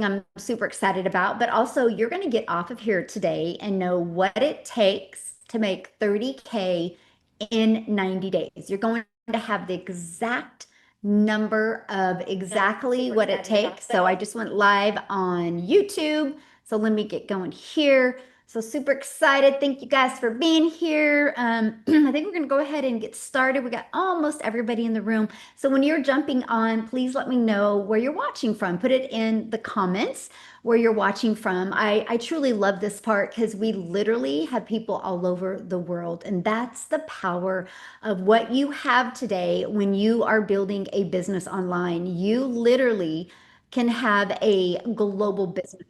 I'm super excited about, but also you're going to get off of here today and know what it takes to make 30K in 90 days. You're going to have the exact number of That I'm exactly super what it excited about. takes. So I just went live on YouTube. So let me get going here. So super excited. Thank you guys for being here. I think we're going to go ahead and get started. We got almost everybody in the room. So when you're jumping on, please let me know where you're watching from. Put it in the comments where you're watching from. I truly love this part because we literally have people all over the world. And that's the power of what you have today when you are building a business online. You literally can have a global business.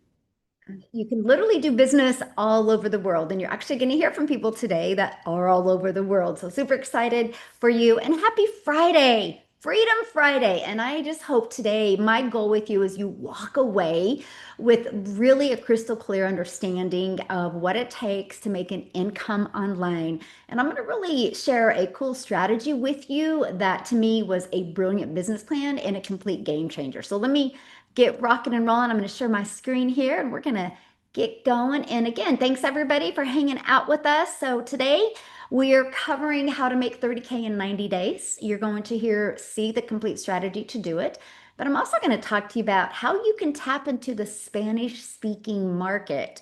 You can literally do business all over the world, and you're actually going to hear from people today that are all over the world. So, super excited for you and happy Friday, Freedom Friday. And I just hope today, my goal with you is you walk away with really a crystal clear understanding of what it takes to make an income online. And I'm going to really share a cool strategy with you that to me was a brilliant business plan and a complete game changer. So, let me get rocking and rolling. I'm going to share my screen here and we're going to get going. And again, thanks everybody for hanging out with us. So today we are covering how to make 30K in 90 days. You're going to see the complete strategy to do it. But I'm also going to talk to you about how you can tap into the Spanish speaking market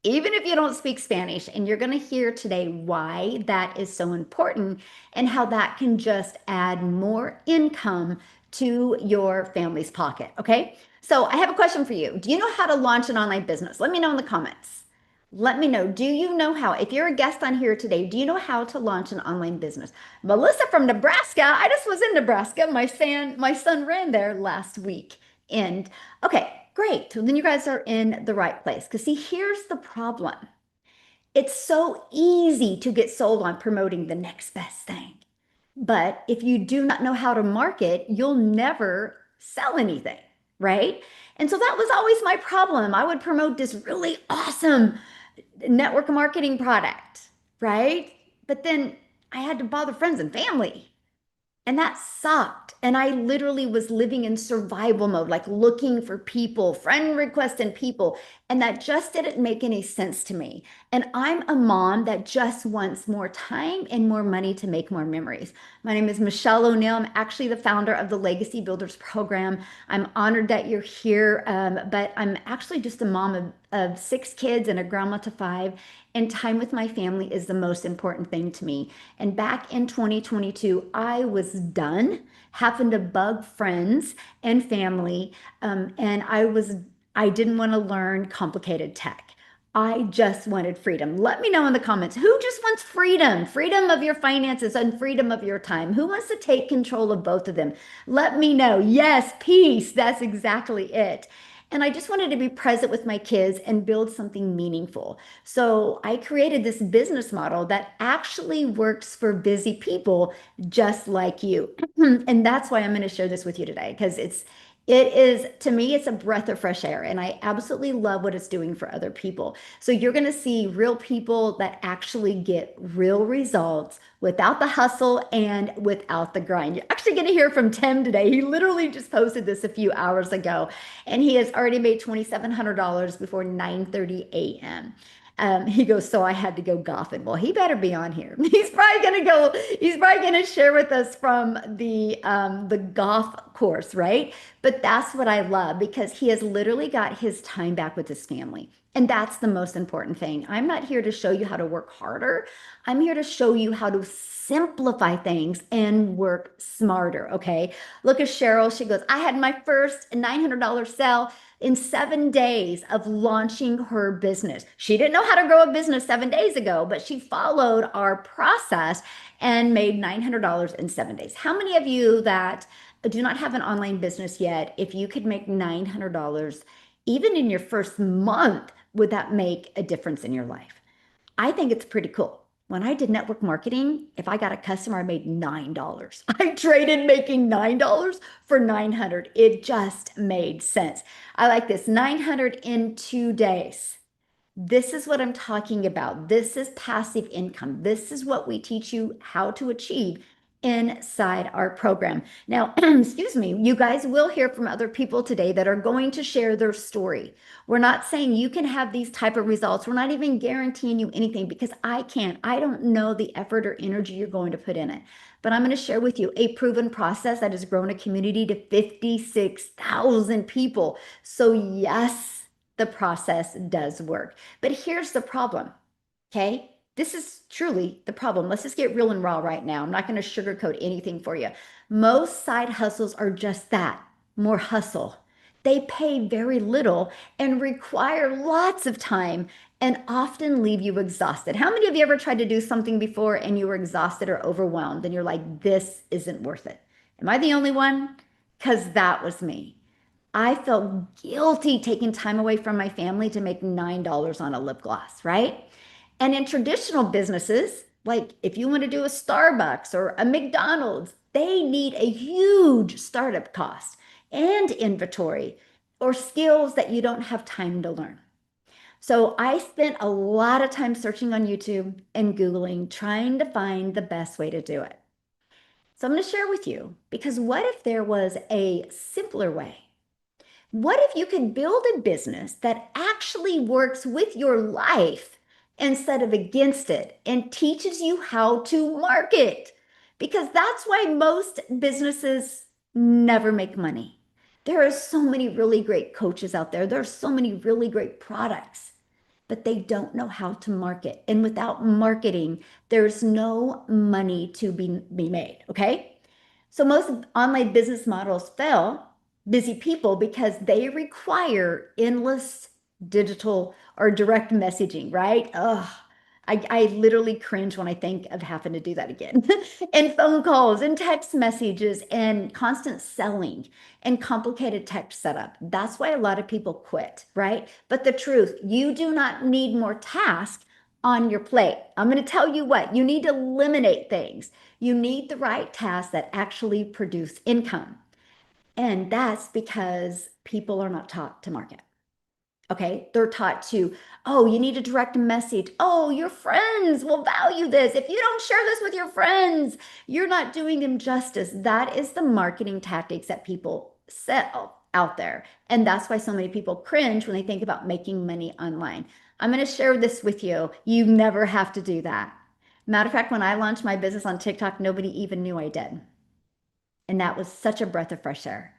even if you don't speak Spanish. And you're going to hear today why that is so important and how that can just add more income to your family's pocket. Okay. So I have a question for you. Do you know how to launch an online business? Let me know in the comments. Let me know. Do you know how? If you're a guest on here today, do you know how to launch an online business? Melissa from Nebraska. I just was in Nebraska. My son ran there last week. And okay, great. So then you guys are in the right place. Because see, here's the problem. It's so easy to get sold on promoting the next best thing. But if you do not know how to market, you'll never sell anything, right? And so that was always my problem. I would promote this really awesome network marketing product, right? But then I had to bother friends and family. And that sucked. And I literally was living in survival mode, like looking for people, friend requesting people. And that just didn't make any sense to me. And I'm a mom that just wants more time and more money to make more memories. My name is Michelle O'Neill. I'm actually the founder of the Legacy Builders Program. I'm honored that you're here, but I'm actually just a mom of 6 kids and a grandma to 5. And time with my family is the most important thing to me. And back in 2022, I was done having to bug friends and family. And I didn't want to learn complicated tech. I just wanted freedom. Let me know in the comments who just wants freedom, freedom of your finances and freedom of your time. Who wants to take control of both of them? Let me know. Yes, peace. That's exactly it. And I just wanted to be present with my kids and build something meaningful. So I created this business model that actually works for busy people just like you. And that's why I'm going to share this with you today because it is, to me, it's a breath of fresh air, and I absolutely love what it's doing for other people. So you're going to see real people that actually get real results without the hustle and without the grind. You're actually going to hear from Tim today. He literally just posted this a few hours ago, and he has already made $2,700 before 9:30 a.m. He goes, so I had to go golfing. Well, he better be on here. He's probably gonna share with us from the golf course, right? But that's what I love because he has literally got his time back with his family. And that's the most important thing. I'm not here to show you how to work harder. I'm here to show you how to simplify things and work smarter. Okay. Look at Cheryl. She goes, I had my first $900 sale in 7 days of launching her business. She didn't know how to grow a business 7 days ago, but she followed our process and made $900 in 7 days. How many of you that do not have an online business yet, if you could make $900 even in your first month, would that make a difference in your life? I think it's pretty cool. When I did network marketing, if I got a customer, I made $9. I traded making $9 for 900. It just made sense. I like this 900 in 2 days. This is what I'm talking about. This is passive income. This is what we teach you how to achieve inside our program. Now, excuse me, you guys will hear from other people today that are going to share their story. We're not saying you can have these type of results. We're not even guaranteeing you anything because I can't. I don't know the effort or energy you're going to put in it. But I'm going to share with you a proven process that has grown a community to 56,000 people. So yes, the process does work. But here's the problem. Okay. This is truly the problem. Let's just get real and raw right now. I'm not going to sugarcoat anything for you. Most side hustles are just that, more hustle. They pay very little and require lots of time and often leave you exhausted. How many of you ever tried to do something before and you were exhausted or overwhelmed and you're like, this isn't worth it? Am I the only one? Because that was me. I felt guilty taking time away from my family to make $9 on a lip gloss, right? And in traditional businesses, like if you want to do a Starbucks or a McDonald's, they need a huge startup cost and inventory or skills that you don't have time to learn. So I spent a lot of time searching on YouTube and Googling, trying to find the best way to do it. So I'm going to share with you because what if there was a simpler way? What if you could build a business that actually works with your life instead of against it and teaches you how to market? Because that's why most businesses never make money. There are so many really great coaches out there. There are so many really great products, but they don't know how to market. And without marketing, there's no money to be made. Okay. So most online business models fail busy people because they require endless digital or direct messaging, right? Ugh, I literally cringe when I think of having to do that again. And phone calls and text messages and constant selling and complicated tech setup. That's why a lot of people quit, right? But the truth, you do not need more tasks on your plate. I'm going to tell you what, you need to eliminate things. You need the right tasks that actually produce income. And that's because people are not taught to market. Okay. They're taught to, oh, you need a direct message. Oh, your friends will value this. If you don't share this with your friends, you're not doing them justice. That is the marketing tactics that people sell out there. And that's why so many people cringe when they think about making money online. I'm going to share this with you. You never have to do that. Matter of fact, when I launched my business on TikTok, nobody even knew I did. And that was such a breath of fresh air.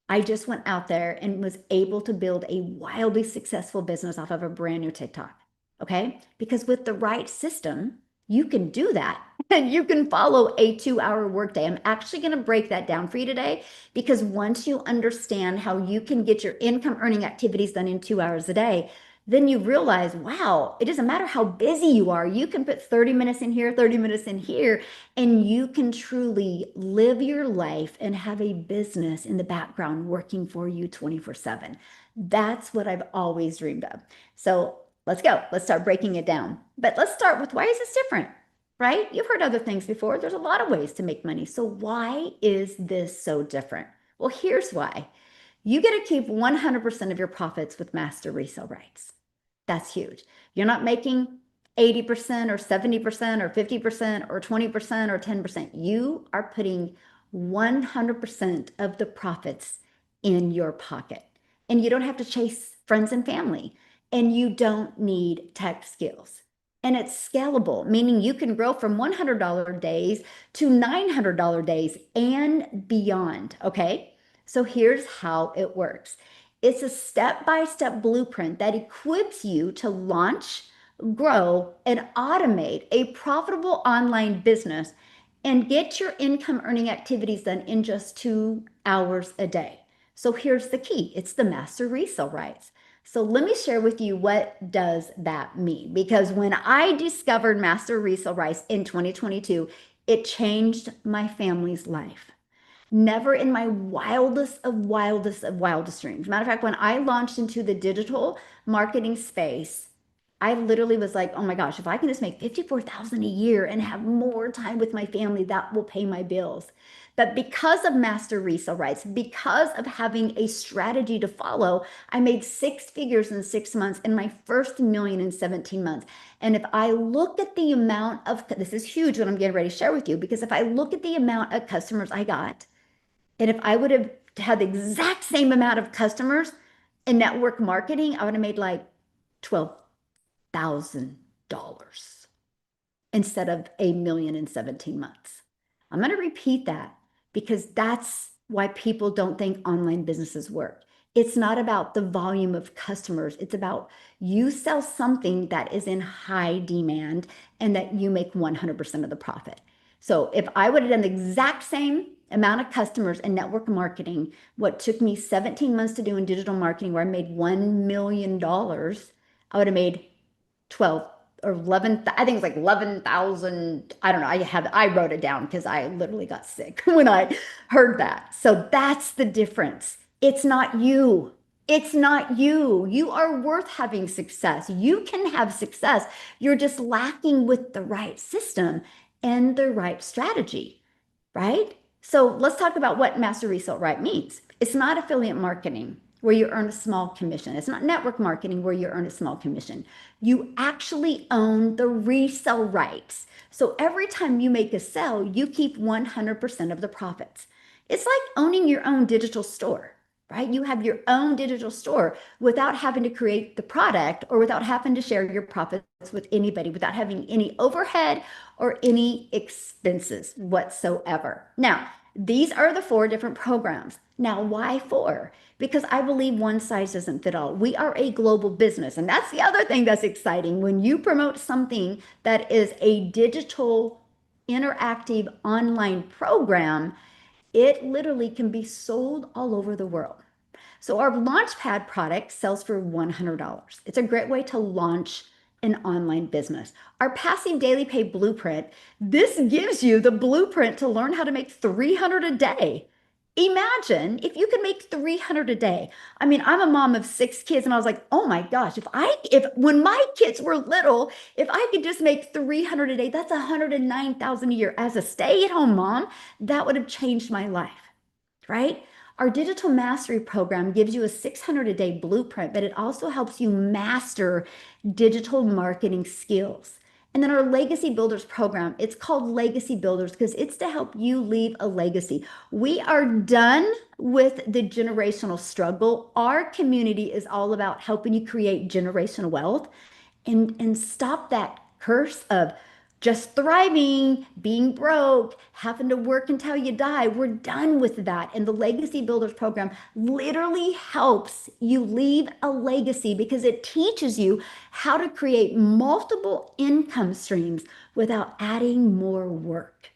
I just went out there and was able to build a wildly successful business off of a brand new TikTok. Okay. Because with the right system, you can do that and you can follow a 2-hour workday. I'm actually going to break that down for you today because once you understand how you can get your income earning activities done in 2 hours a day, then you realize, wow, it doesn't matter how busy you are. You can put 30 minutes in here, 30 minutes in here, and you can truly live your life and have a business in the background working for you 24/7. That's what I've always dreamed of. So let's go. Let's start breaking it down. But let's start with why is this different, right? You've heard other things before. There's a lot of ways to make money. So why is this so different? Well, here's why. You get to keep 100% of your profits with master resale rights. That's huge. You're not making 80% or 70% or 50% or 20% or 10%. You are putting 100% of the profits in your pocket. And you don't have to chase friends and family. And you don't need tech skills. And it's scalable, meaning you can grow from $100 days to $900 days and beyond. Okay. So here's how it works. It's a step-by-step blueprint that equips you to launch, grow, and automate a profitable online business and get your income earning activities done in just 2 hours a day. So here's the key. It's the master resale rights. So let me share with you what does that mean? Because when I discovered master resale rights in 2022, it changed my family's life. Never in my wildest dreams. Matter of fact, when I launched into the digital marketing space, I literally was like, oh my gosh, if I can just make 54,000 a year and have more time with my family, that will pay my bills. But because of master resale rights, because of having a strategy to follow, I made six figures in 6 months and my first million in 17 months. And if I look at the amount of, this is huge what I'm getting ready to share with you, because if I look at the amount of customers I got, and if I would have had the exact same amount of customers in network marketing, I would have made like $12,000 instead of a million in 17 months. I'm going to repeat that because that's why people don't think online businesses work. It's not about the volume of customers. It's about you sell something that is in high demand and that you make 100% of the profit. So if I would have done the exact same amount of customers in network marketing, what took me 17 months to do in digital marketing, where I made $1 million, I would have made 12 or 11, I think it's like 11,000. I don't know. I wrote it down because I literally got sick when I heard that. So that's the difference. It's not you. It's not you. You are worth having success. You can have success. You're just lacking with the right system and the right strategy, right? So let's talk about what master resale right means. It's not affiliate marketing where you earn a small commission. It's not network marketing where you earn a small commission. You actually own the resale rights. So every time you make a sale, you keep 100% of the profits. It's like owning your own digital store, right? You have your own digital store without having to create the product or without having to share your profits with anybody, without having any overhead or any expenses whatsoever. Now, these are the four different programs. Now, why four? Because I believe one size doesn't fit all. We are a global business. And that's the other thing that's exciting. When you promote something that is a digital, interactive online program, it literally can be sold all over the world. So our Launchpad product sells for $100. It's a great way to launch an online business. Our passive daily pay blueprint, this gives you the blueprint to learn how to make 300 a day. Imagine if you could make 300 a day. I mean, I'm a mom of six kids and I was like, "Oh my gosh, if when my kids were little, if I could just make 300 a day, that's 109,000 a year as a stay-at-home mom, that would have changed my life." Right? Our digital mastery program gives you a 600 a day blueprint, but it also helps you master digital marketing skills. And then our Legacy Builders program, it's called Legacy Builders because it's to help you leave a legacy. We are done with the generational struggle. Our community is all about helping you create generational wealth and stop that curse of just thriving, being broke, having to work until you die. We're done with that. And the Legacy Builders program literally helps you leave a legacy because it teaches you how to create multiple income streams without adding more work.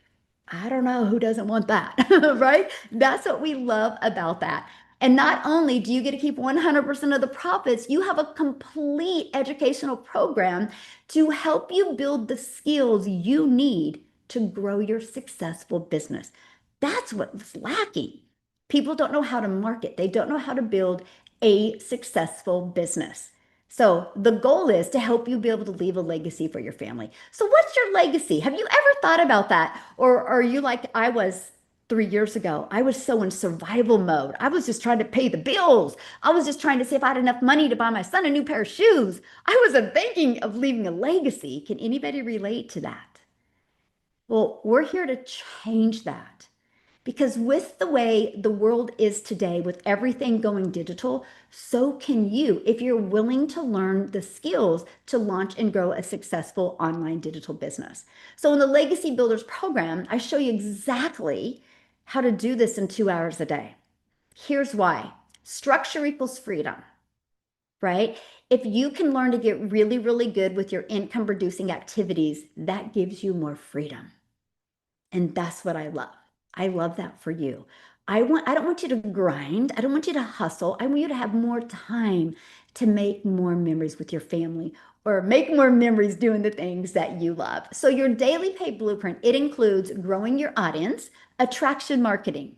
I don't know who doesn't want that, right? That's what we love about that. And not only do you get to keep 100% of the profits, you have a complete educational program to help you build the skills you need to grow your successful business. That's what's lacking. People don't know how to market, they don't know how to build a successful business. So the goal is to help you be able to leave a legacy for your family. So what's your legacy? Have you ever thought about that? Or are you like I was 3 years ago? I was so in survival mode. I was just trying to pay the bills. I was just trying to see if I had enough money to buy my son a new pair of shoes. I wasn't thinking of leaving a legacy. Can anybody relate to that? Well, we're here to change that. Because with the way the world is today, with everything going digital, so can you if you're willing to learn the skills to launch and grow a successful online digital business. So in the Legacy Builders program, I show you exactly how to do this in 2 hours a day. Here's why. Structure equals freedom, right? If you can learn to get really, really good with your income producing activities, that gives you more freedom. And that's what I love. I love that for you. I don't want you to grind. I don't want you to hustle. I want you to have more time to make more memories with your family or make more memories doing the things that you love. So your daily pay blueprint, it includes growing your audience, attraction marketing.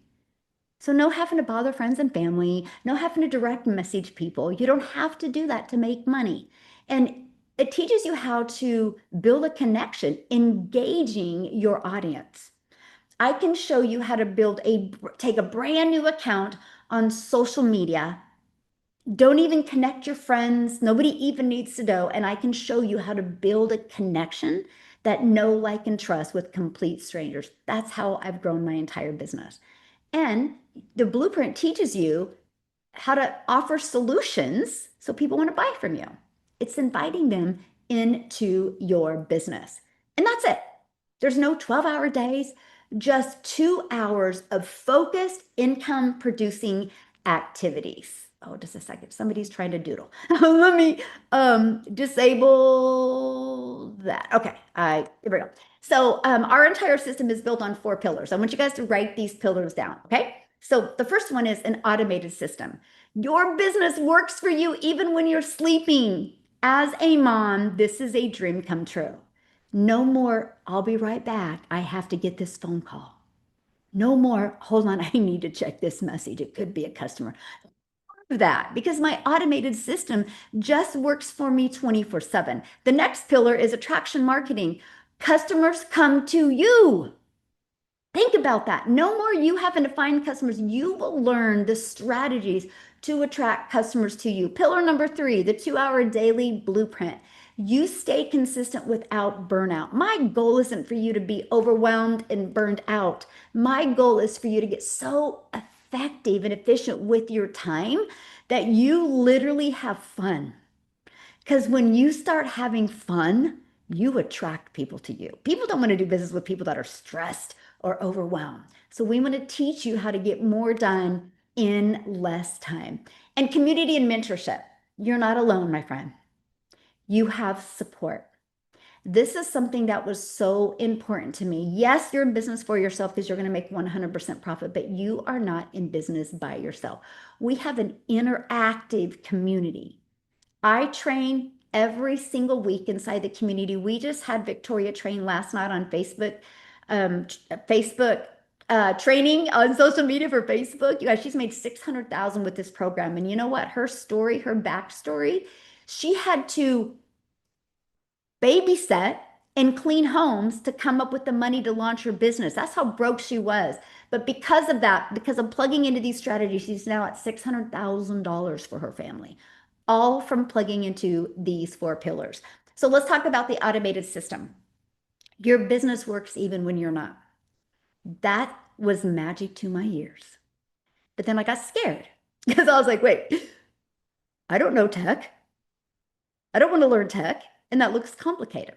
So no having to bother friends and family, no having to direct message people. You don't have to do that to make money. And It teaches you how to build a connection, engaging your audience. I can show you how to take a brand new account on social media. Don't even connect your friends. Nobody even needs to know. And I can show you how to build a connection that know, like, and trust with complete strangers. That's how I've grown my entire business. And the blueprint teaches you how to offer solutions so people want to buy from you. It's inviting them into your business. And that's it. There's no 12-hour days, just 2 hours of focused income producing activities. Oh, just a second. Somebody's trying to doodle. Let me disable that. Okay, here we go. So our entire system is built on 4 pillars. I want you guys to write these pillars down, okay? So the first one is an automated system. Your business works for you even when you're sleeping. As a mom, this is a dream come true. No more, I'll be right back. I have to get this phone call. No more, hold on, I need to check this message. It could be a customer. That because my automated system just works for me 24/7. The next pillar is attraction marketing. Customers come to you. Think about that. No more you having to find customers. You will learn the strategies to attract customers to you. Pillar number 3, the 2-hour daily blueprint. You stay consistent without burnout. My goal isn't for you to be overwhelmed and burned out. My goal is for you to get so effective and efficient with your time that you literally have fun. Because when you start having fun, you attract people to you. People don't want to do business with people that are stressed or overwhelmed. So we want to teach you how to get more done in less time. And community and mentorship. You're not alone, my friend. You have support. This is something that was so important to me. Yes, you're in business for yourself because you're going to make 100% profit, but you are not in business by yourself. We have an interactive community. I train every single week inside the community. We just had Victoria train last night on Facebook, Facebook training on social media for Facebook. You guys, she's made 600,000 with this program. And you know what? Her story, her backstory, she had to babysit and clean homes to come up with the money to launch her business. That's how broke she was. But because of that, because of plugging into these strategies, she's now at $600,000 for her family, all from plugging into these 4 pillars. So let's talk about the automated system. Your business works even when you're not. That was magic to my ears. But then I got scared because I was like, wait, I don't know tech. I don't want to learn tech, and that looks complicated.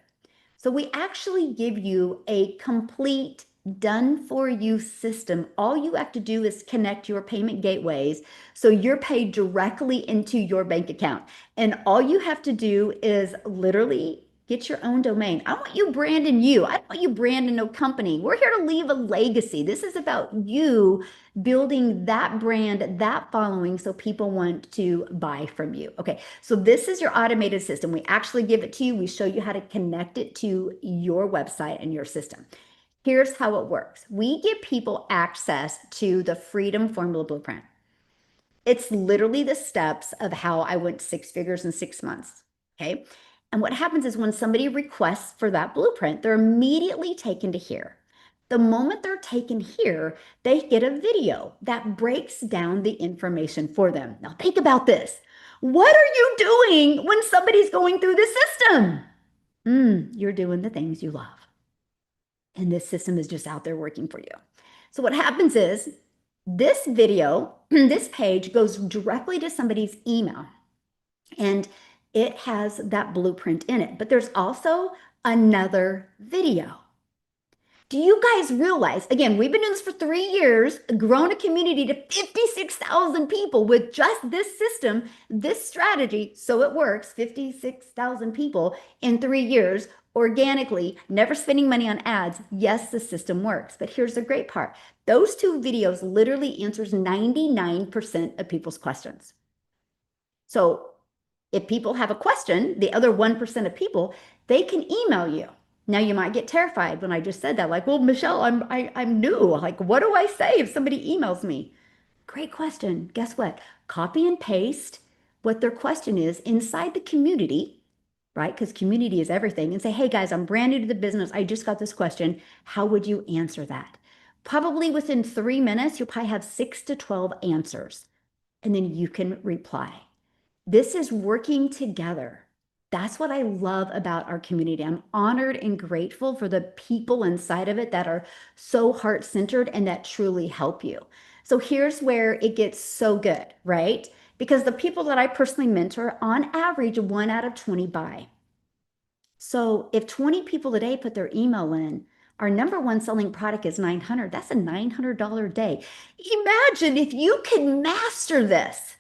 So we actually give you a complete done for you system. All you have to do is connect your payment gateways so you're paid directly into your bank account. And all you have to do is literally get your own domain. I want you branding you. I don't want you branding no company. We're here to leave a legacy. This is about you building that brand, that following, so people want to buy from you. Okay, so this is your automated system. We actually give it to you. We show you how to connect it to your website and your system. Here's how it works. We give people access to the Freedom Formula Blueprint. It's literally the steps of how I went 6 figures in 6 months. Okay. And what happens is when somebody requests for that blueprint, they're immediately taken to here. The moment they're taken here, they get a video that breaks down the information for them. Now, think about this. What are you doing when somebody's going through the system? You're doing the things you love. And this system is just out there working for you. So, what happens is this video, this page goes directly to somebody's email. And it has that blueprint in it. But there's also another video. Do you guys realize, again, we've been doing this for 3 years, grown a community to 56,000 people with just this system, this strategy. So it works, 56,000 people in 3 years organically, never spending money on ads. Yes, the system works. But here's the great part. Those 2 videos literally answers 99% of people's questions. So if people have a question, the other 1% of people, they can email you. Now you might get terrified when I just said that, like, well, Michelle, I'm new. Like, what do I say if somebody emails me? Great question. Guess what? Copy and paste what their question is inside the community right? Because community is everything. And say, hey guys, I'm brand new to the business. I just got this question. How would you answer that? Probably within 3 minutes, you'll probably have 6 to 12 answers, and then you can reply. This is working together. That's what I love about our community. I'm honored and grateful for the people inside of it that are so heart-centered and that truly help you. So here's where it gets so good, right? Because the people that I personally mentor, on average, 1 out of 20 buy. So if 20 people a day put their email in, our number one selling product is 900. That's a $900 a day. Imagine if you could master this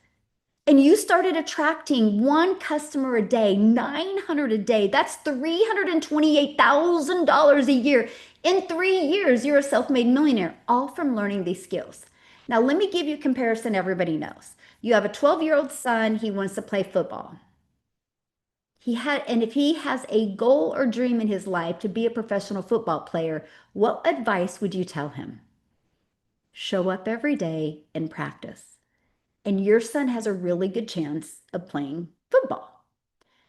and you started attracting one customer a day, 900 a day. That's $328,000 a year. In 3 years, you're a self-made millionaire, all from learning these skills. Now, let me give you a comparison everybody knows. You have a 12-year-old son, he wants to play football. And if he has a goal or dream in his life to be a professional football player, what advice would you tell him? Show up every day and practice. And your son has a really good chance of playing football.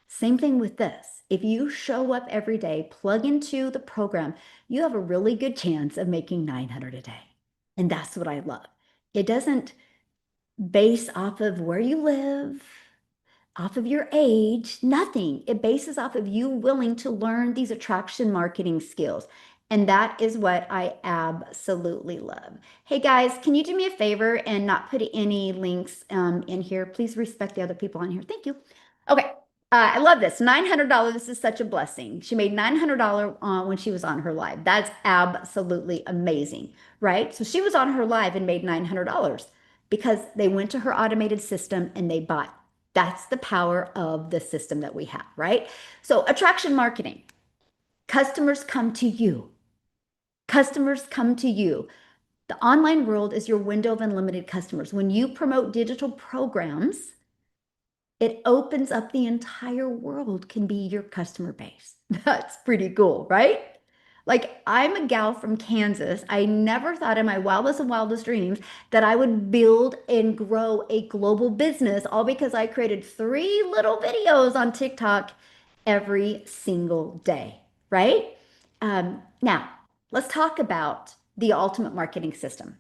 Same thing with this. If you show up every day, plug into the program, you have a really good chance of making 900 a day. And that's what I love. It doesn't base off of where you live, off of your age, nothing. It bases off of you willing to learn these attraction marketing skills. And that is what I absolutely love. Hey guys, can you do me a favor and not put any links in here? Please respect the other people on here. Thank you. Okay. I love this. $900. This is such a blessing. She made $900 when she was on her live. That's absolutely amazing, right? So she was on her live and made $900 because they went to her automated system and they bought. That's the power of the system that we have, right? So attraction marketing. Customers come to you. Customers come to you. The online world is your window of unlimited customers. When you promote digital programs, it opens up the entire world can be your customer base. That's pretty cool, right? Like I'm a gal from Kansas. I never thought in my wildest and wildest dreams that I would build and grow a global business all because I created 3 little videos on TikTok every single day, right? Now, let's talk about the ultimate marketing system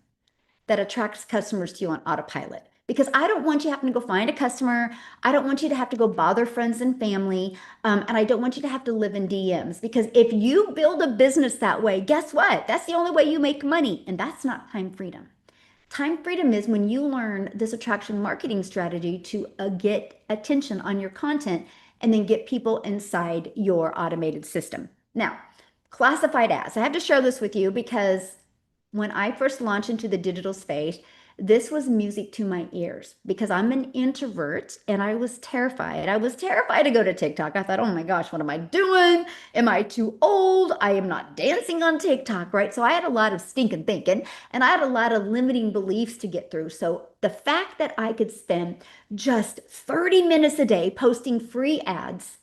that attracts customers to you on autopilot. Because I don't want you having to go find a customer. I don't want you to have to go bother friends and family. And I don't want you to have to live in DMs. Because if you build a business that way, guess what? That's the only way you make money. And that's not time freedom. Time freedom is when you learn this attraction marketing strategy to get attention on your content and then get people inside your automated system. Now, classified ads. I have to share this with you because when I first launched into the digital space, this was music to my ears because I'm an introvert and I was terrified. I was terrified to go to TikTok. I thought, oh my gosh, what am I doing? Am I too old? I am not dancing on TikTok, right? So I had a lot of stinking thinking and I had a lot of limiting beliefs to get through. So the fact that I could spend just 30 minutes a day posting free ads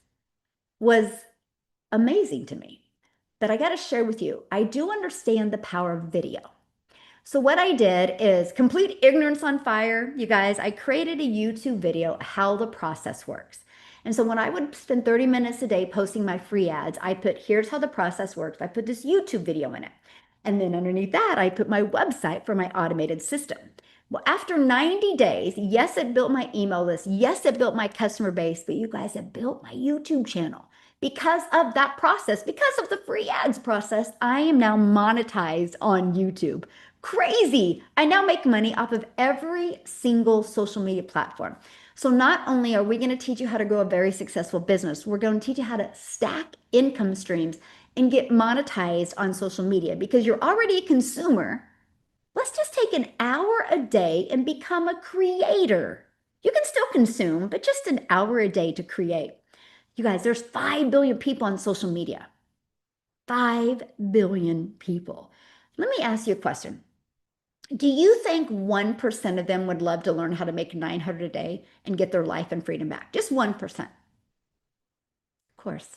was amazing to me. But I got to share with you, I do understand the power of video. So what I did is complete ignorance on fire. You guys, I created a YouTube video how the process works. And so when I would spend 30 minutes a day posting my free ads, I put, here's how the process works. I put this YouTube video in it. And then underneath that, I put my website for my automated system. Well, after 90 days, yes, it built my email list. Yes, it built my customer base, but you guys have built my YouTube channel. Because of that process, because of the free ads process, I am now monetized on YouTube. Crazy. I now make money off of every single social media platform. So not only are we going to teach you how to grow a very successful business, we're going to teach you how to stack income streams and get monetized on social media because you're already a consumer. Let's just take an hour a day and become a creator. You can still consume, but just an hour a day to create. You guys, there's 5 billion people on social media. 5 billion people. Let me ask you a question. Do you think 1% of them would love to learn how to make 900 a day and get their life and freedom back? Just 1%. Of course.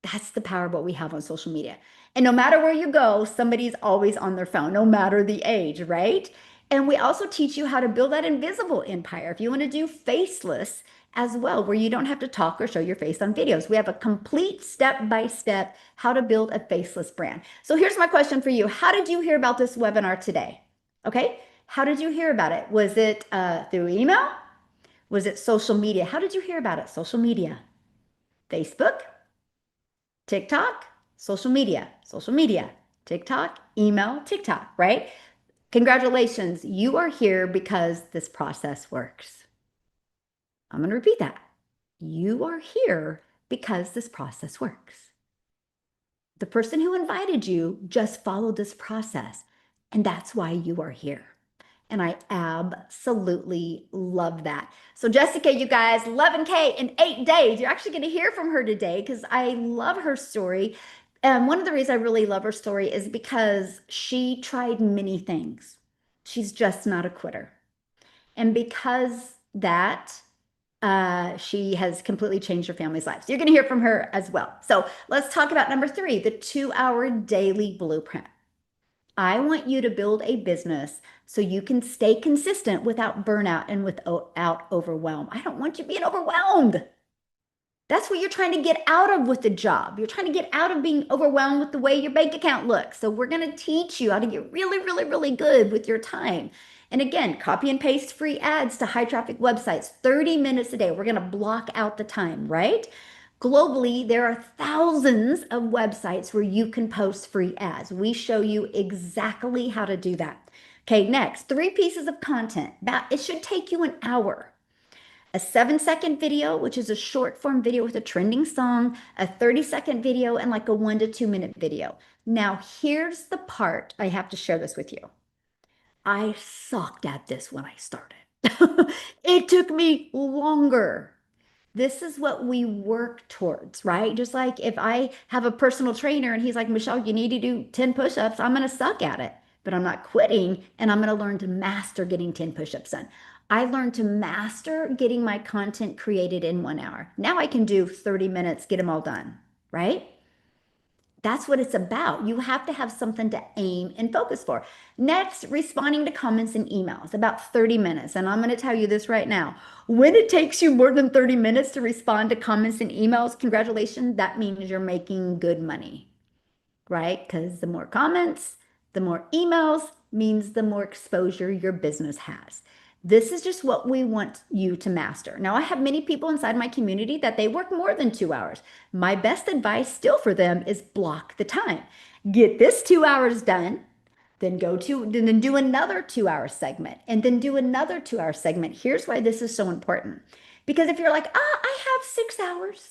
That's the power of what we have on social media. And no matter where you go, somebody's always on their phone, no matter the age, right? And we also teach you how to build that invisible empire. If you want to do faceless as well, where you don't have to talk or show your face on videos. We have a complete step-by-step how to build a faceless brand. So here's my question for you. How did you hear about this webinar today? Okay. How did you hear about it? Was it through email? Was it social media? How did you hear about it? Social media, Facebook, TikTok, social media, TikTok, email, TikTok, right? Congratulations. You are here because this process works. I'm going to repeat that. You are here because this process works. The person who invited you just followed this process, and that's why you are here. And I absolutely love that. So Jessica, you guys, 11K in 8 days. You're actually going to hear from her today because I love her story. And one of the reasons I really love her story is because she tried many things. She's just not a quitter. And because that, she has completely changed her family's lives. You're going to hear from her as well. So let's talk about number 3, the 2-hour daily blueprint. I want you to build a business so you can stay consistent without burnout and without overwhelm. I don't want you being overwhelmed. That's what you're trying to get out of with the job. You're trying to get out of being overwhelmed with the way your bank account looks. So we're going to teach you how to get really, really, really good with your time. And again, copy and paste free ads to high traffic websites, 30 minutes a day. We're going to block out the time, right? Globally, there are thousands of websites where you can post free ads. We show you exactly how to do that. Okay, next, 3 pieces of content. It should take you an hour. A 7-second video, which is a short form video with a trending song, a 30-second video, and like a 1 to 2 minute video. Now, here's the part I have to share this with you. I sucked at this when I started. It took me longer. This is what we work towards, right? Just like if I have a personal trainer and he's like, Michelle, you need to do 10 push-ups, I'm going to suck at it, but I'm not quitting and I'm going to learn to master getting 10 push-ups done. I learned to master getting my content created in 1 hour. Now I can do 30 minutes, get them all done, right? That's what it's about. You have to have something to aim and focus for. Next, responding to comments and emails, about 30 minutes. And I'm going to tell you this right now. When it takes you more than 30 minutes to respond to comments and emails, congratulations, that means you're making good money, right? Because the more comments, the more emails means the more exposure your business has. This is just what we want you to master. Now, I have many people inside my community that they work more than 2 hours. My best advice still for them is block the time. Get this 2 hours done, then then do another 2 hour segment, and then do another 2 hour segment. Here's why this is so important. Because if you're like, I have 6 hours.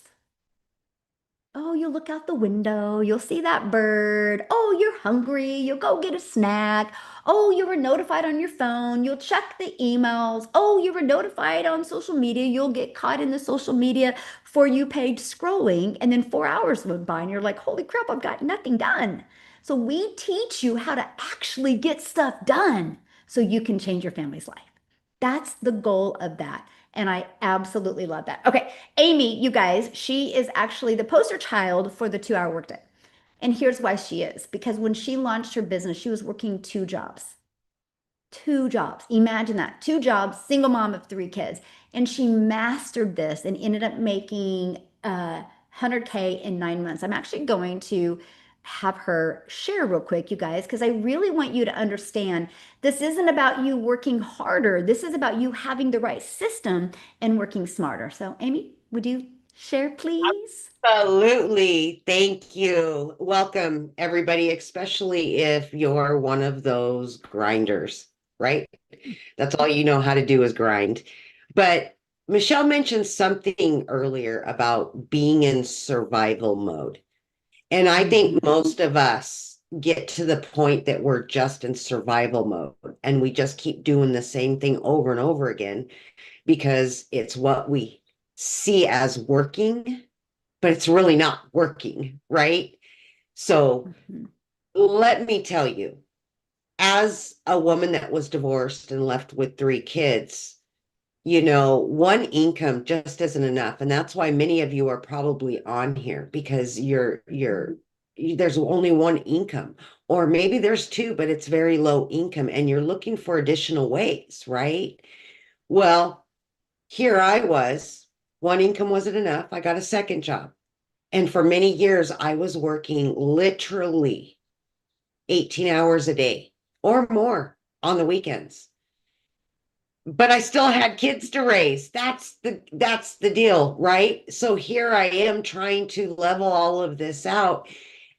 Oh, you'll look out the window, you'll see that bird. Oh, you're hungry, you'll go get a snack. Oh, you were notified on your phone, you'll check the emails. Oh, you were notified on social media, you'll get caught in the social media For You page scrolling, and then 4 hours went by and you're like, holy crap, I've got nothing done. So we teach you how to actually get stuff done so you can change your family's life. That's the goal of that. And I absolutely love that. Okay, Amy, you guys, she is actually the poster child for the 2 hour workday. And here's why she is, because when she launched her business, she was working 2 jobs. 2 jobs. Imagine that. 2 jobs, single mom of 3 kids. And she mastered this and ended up making 100K in 9 months. I'm actually going to have her share real quick, you guys, because I really want you to understand this isn't about you working harder. This is about you having the right system and working smarter. So, Amy, would you share, please? Absolutely. Thank you. Welcome, everybody, especially if you're one of those grinders, right? That's all you know how to do is grind. But Michelle mentioned something earlier about being in survival mode. And I think Mhm. most of us get to the point that we're just in survival mode and we just keep doing the same thing over and over again because it's what we see as working, but it's really not working, right? So Mhm. let me tell you, as a woman that was divorced and left with 3 kids, one income just isn't enough. And that's why many of you are probably on here because there's only one income, or maybe there's 2, but it's very low income and you're looking for additional ways, right? Well, here I was One income wasn't enough. I got a second job. And for many years, I was working literally 18 hours a day or more on the weekends. But I still had kids to raise. That's the deal, right? So here I am trying to level all of this out,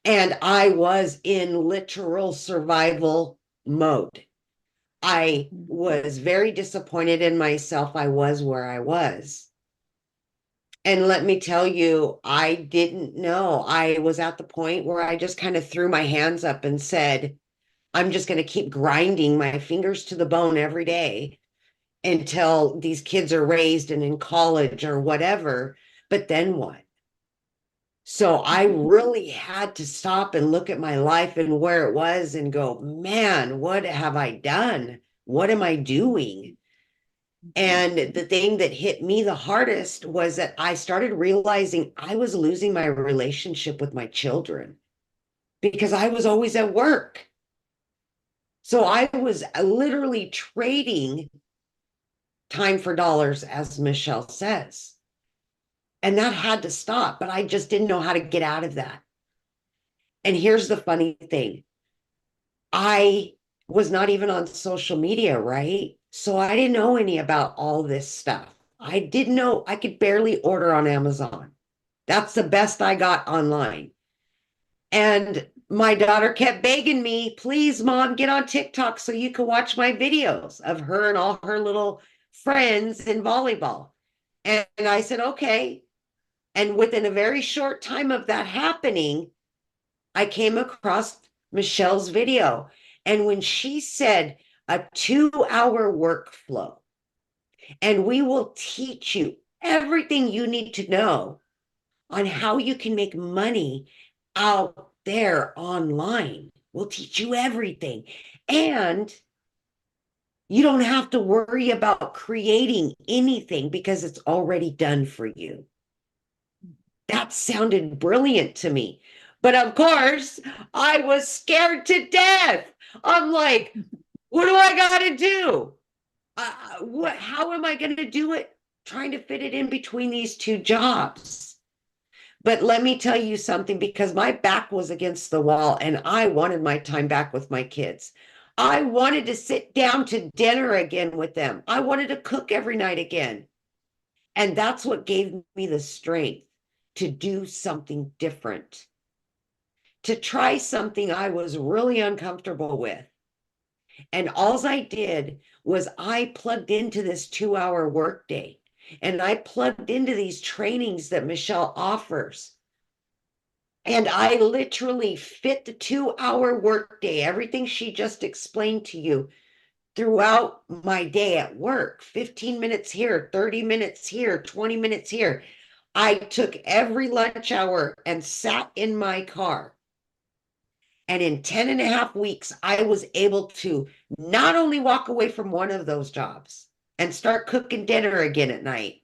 and I was in literal survival mode. I Mhm. was very disappointed in myself. I was where I was. And let me tell you, I didn't know. I was at the point where I just kind of threw my hands up and said, I'm just going to keep grinding my fingers to the bone every day until these kids are raised and in college or whatever. But then what? So I really had to stop and look at my life and where it was and go, man, what have I done? What am I doing? And the thing that hit me the hardest was that I started realizing I was losing my relationship with my children because I was always at work. So I was literally trading time for dollars, as Michelle says. And that had to stop, but I just didn't know how to get out of that. And here's the funny thing, I was not even on social media, right? So I didn't know any about all this stuff. I didn't know, I could barely order on Amazon. That's the best I got online. And my daughter kept begging me, please, mom, get on TikTok so you can watch my videos of her and all her little friends in volleyball. And I said, okay. And within a very short time of that happening, I came across Michelle's video. And when she said a 2 hour workflow, and we will teach you everything you need to know on how you can make money out there online. We'll teach you everything. And you don't have to worry about creating anything because it's already done for you. That sounded brilliant to me. But of course, I was scared to death. I'm like, what do I got to do? How am I going to do it? Trying to fit it in between these two jobs. But let me tell you something, because my back was against the wall and I wanted my time back with my kids. I wanted to sit down to dinner again with them. I wanted to cook every night again. And that's what gave me the strength to do something different, to try something I was really uncomfortable with. And all I did was I plugged into this 2 hour workday and I plugged into these trainings that Michelle offers. And I literally fit the 2 hour workday, everything she just explained to you throughout my day at work, 15 minutes here, 30 minutes here, 20 minutes here. I took every lunch hour and sat in my car. And in 10 and a half weeks, I was able to not only walk away from one of those jobs and start cooking dinner again at night,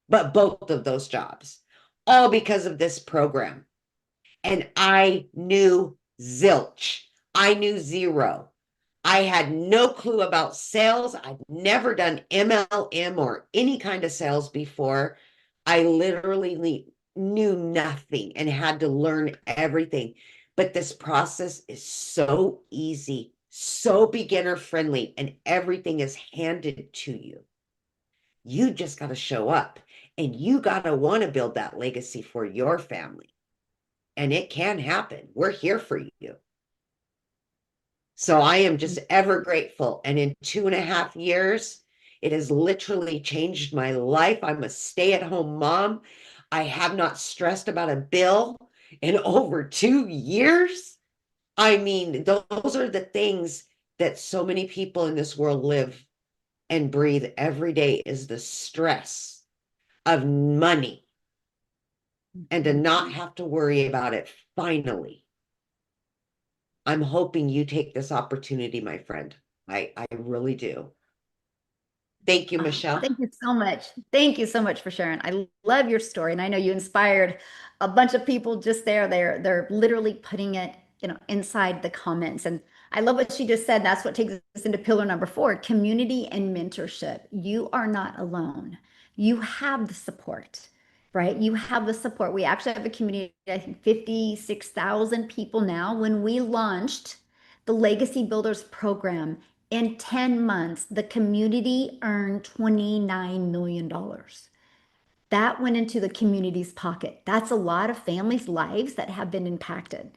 but both of those jobs, all because of this program. And I knew zilch. I knew zero. I had no clue about sales. I'd never done MLM or any kind of sales before. I literally knew nothing and had to learn everything. But this process is so easy, so beginner friendly, and everything is handed to you. You just got to show up and you got to want to build that legacy for your family. And it can happen. We're here for you. So I am just ever grateful. And in 2.5 years, it has literally changed my life. I'm a stay-at-home mom. I have not stressed about a bill in over 2 years. I mean, those are the things that so many people in this world live and breathe every day, is the stress of money and to not have to worry about it finally. I'm hoping you take this opportunity, my friend. I really do. Thank you, Michelle. Thank you so much. Thank you so much for sharing. I love your story, and I know you inspired a bunch of people just there. They're literally putting it, inside the comments. And I love what she just said. That's what takes us into pillar number 4, community and mentorship. You are not alone. You have the support, right? You have the support. We actually have a community, I think 56,000 people now. When we launched the Legacy Builders program in 10 months, the community earned $29 million. That went into the community's pocket. That's a lot of families' lives that have been impacted.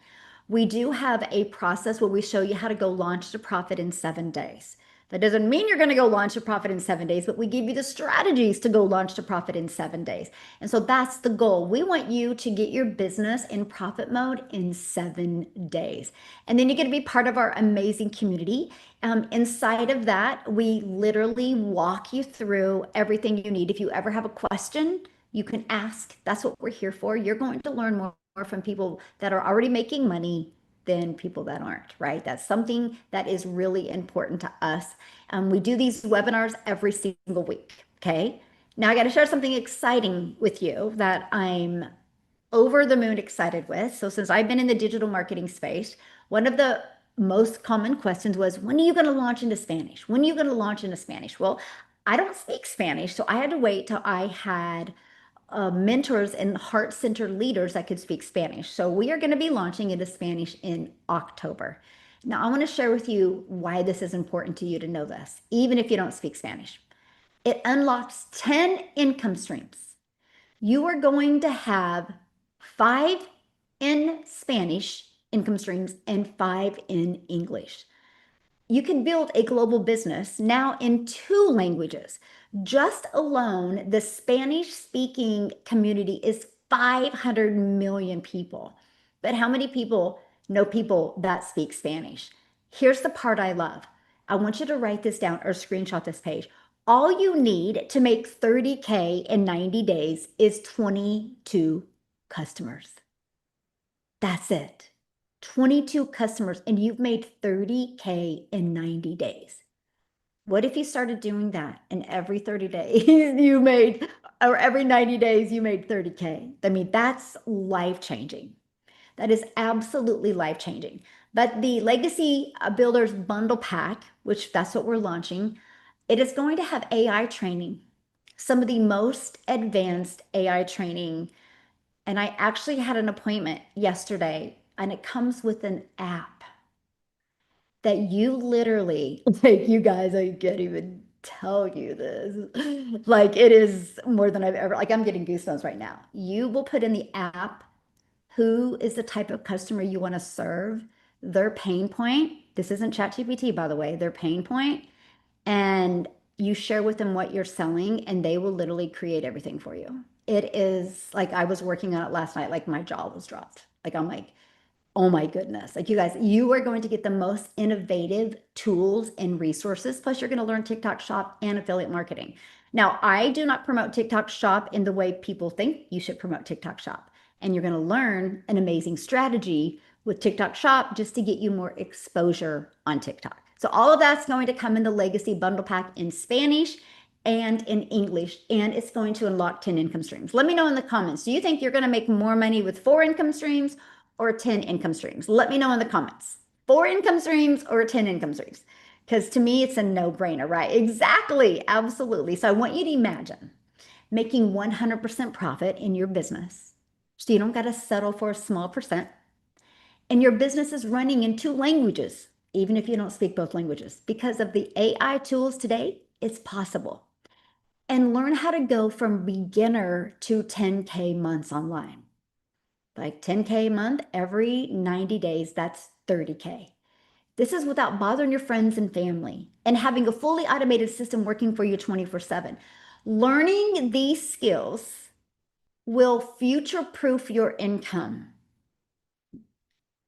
We do have a process where we show you how to go launch to profit in 7 days. That doesn't mean you're going to go launch to profit in 7 days, but we give you the strategies to go launch to profit in 7 days. And so that's the goal. We want you to get your business in profit mode in 7 days. And then you get to be part of our amazing community. Inside of that, we literally walk you through everything you need. If you ever have a question, you can ask. That's what we're here for. You're going to learn more from people that are already making money than people that aren't, right? That's something that is really important to us. We do these webinars every single week, okay? Now I got to share something exciting with you that I'm over the moon excited with. So since I've been in the digital marketing space, one of the most common questions was, when are you going to launch into Spanish? When are you going to launch into Spanish? Well, I don't speak Spanish, so I had to wait till I had mentors and heart-centered leaders that could speak Spanish. So we are going to be launching into Spanish in October. Now, I want to share with you why this is important to you to know this, even if you don't speak Spanish. It unlocks 10 income streams. You are going to have 5 in Spanish income streams and 5 in English. You can build a global business now in 2 languages. Just alone, the Spanish speaking community is 500 million people. But how many people know people that speak Spanish? Here's the part I love. I want you to write this down or screenshot this page. All you need to make 30K in 90 days is 22 customers. That's it. 22 customers, and you've made 30K in 90 days. What if you started doing that and every 30 days you made, or every 90 days you made 30K? I mean, that's life changing. That is absolutely life changing. But the Legacy Builders Bundle Pack, which that's what we're launching, it is going to have AI training, some of the most advanced AI training. And I actually had an appointment yesterday, and it comes with an app that you literally, like, you guys, I can't even tell you this. Like, it is more than I've ever, like, I'm getting goosebumps right now. You will put in the app who is the type of customer you want to serve, their pain point. This isn't ChatGPT, by the way, their pain point, and you share with them what you're selling, and they will literally create everything for you. It is like, I was working on it last night, like my jaw was dropped. Like, I'm like, oh my goodness. Like, you guys, you are going to get the most innovative tools and resources. Plus, you're going to learn TikTok Shop and affiliate marketing. Now, I do not promote TikTok Shop in the way people think you should promote TikTok Shop. And you're going to learn an amazing strategy with TikTok Shop just to get you more exposure on TikTok. So all of that's going to come in the Legacy Bundle Pack in Spanish and in English, and it's going to unlock 10 income streams. Let me know in the comments. Do you think you're going to make more money with 4 income streams or 10 income streams? Let me know in the comments. 4 income streams or 10 income streams? Because to me, it's a no-brainer, right? Exactly. Absolutely. So I want you to imagine making 100% profit in your business. So you don't got to settle for a small percent. And your business is running in 2 languages, even if you don't speak both languages. Because of the AI tools today, it's possible. And learn how to go from beginner to 10K months online. Like 10K a month every 90 days, that's 30K. This is without bothering your friends and family and having a fully automated system working for you 24/7. Learning these skills will future-proof your income.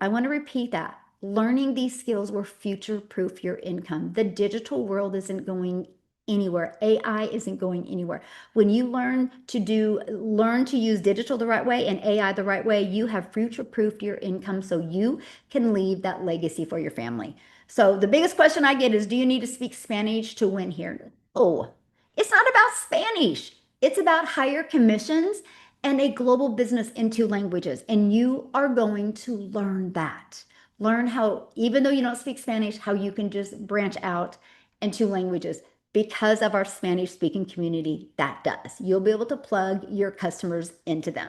I want to repeat that. Learning these skills will future-proof your income. The digital world isn't going anywhere. AI isn't going anywhere. When you learn to use digital the right way and AI the right way, you have future-proofed your income so you can leave that legacy for your family. So the biggest question I get is, do you need to speak Spanish to win here? Oh, it's not about Spanish. It's about higher commissions and a global business in 2 languages. And you are going to learn that. Learn how, even though you don't speak Spanish, how you can just branch out in 2 languages. because of our Spanish speaking community that does. You'll be able to plug your customers into them.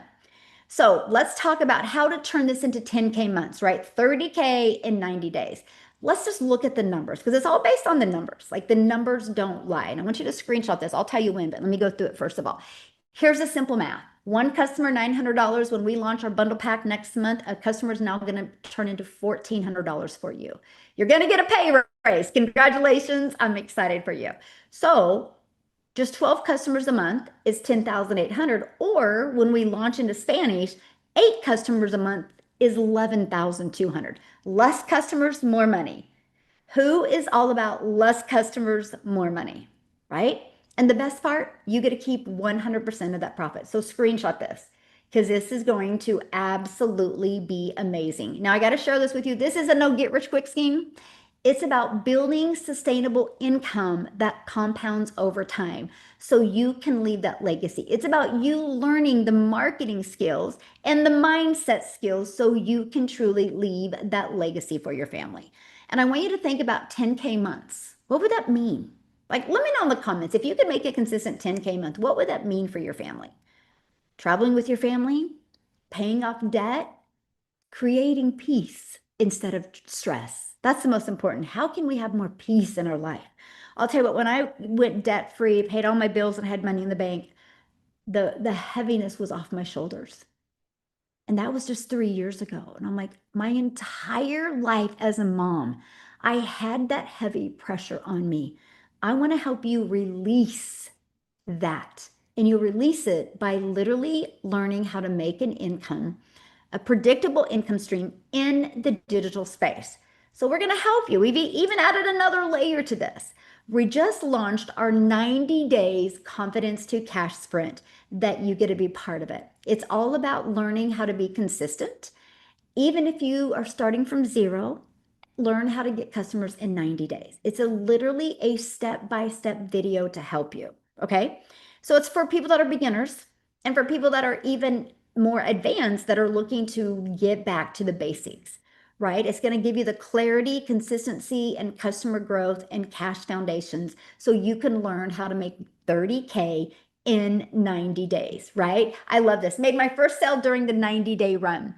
So let's talk about how to turn this into 10K months, right? 30K in 90 days. Let's just look at the numbers because it's all based on the numbers. Like the numbers don't lie. And I want you to screenshot this. I'll tell you when, but let me go through it first of all. Here's a simple math. One customer, $900. When we launch our bundle pack next month, a customer is now going to turn into $1,400 for you. You're going to get a pay raise. Congratulations. I'm excited for you. So just 12 customers a month is 10,800. Or when we launch into Spanish, 8 customers a month is 11,200. Less customers, more money. Who is all about less customers, more money, right? And the best part, you get to keep 100% of that profit. So screenshot this because this is going to absolutely be amazing. Now I got to share this with you. This is a no get rich quick scheme. It's about building sustainable income that compounds over time so you can leave that legacy. It's about you learning the marketing skills and the mindset skills so you can truly leave that legacy for your family. And I want you to think about 10K months. What would that mean? Like, let me know in the comments if you could make a consistent 10K month, what would that mean for your family? Traveling with your family, paying off debt, creating peace instead of stress. That's the most important. How can we have more peace in our life? I'll tell you what, when I went debt free, paid all my bills and had money in the bank, the heaviness was off my shoulders. And that was just 3 years ago. And I'm like, my entire life as a mom, I had that heavy pressure on me. I want to help you release that. And you release it by literally learning how to make an income, a predictable income stream in the digital space. So we're going to help you. We've even added another layer to this. We just launched our 90 days confidence to cash sprint that you get to be part of it. It's all about learning how to be consistent. Even if you are starting from zero, learn how to get customers in 90 days. It's literally a step-by-step video to help you. Okay. So it's for people that are beginners and for people that are even more advanced that are looking to get back to the basics, right? It's going to give you the clarity, consistency, and customer growth and cash foundations so you can learn how to make 30K in 90 days, right? I love this. Made my first sale during the 90-day run.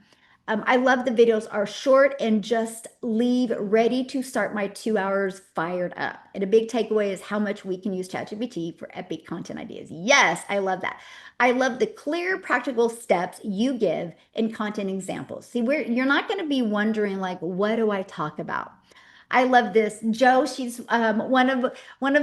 I love the videos are short and just leave ready to start my 2 hours fired up. And a big takeaway is how much we can use ChatGPT for epic content ideas. Yes, I love that. I love the clear, practical steps you give in content examples. See, you're not going to be wondering like, what do I talk about? I love this. Joe, she's one of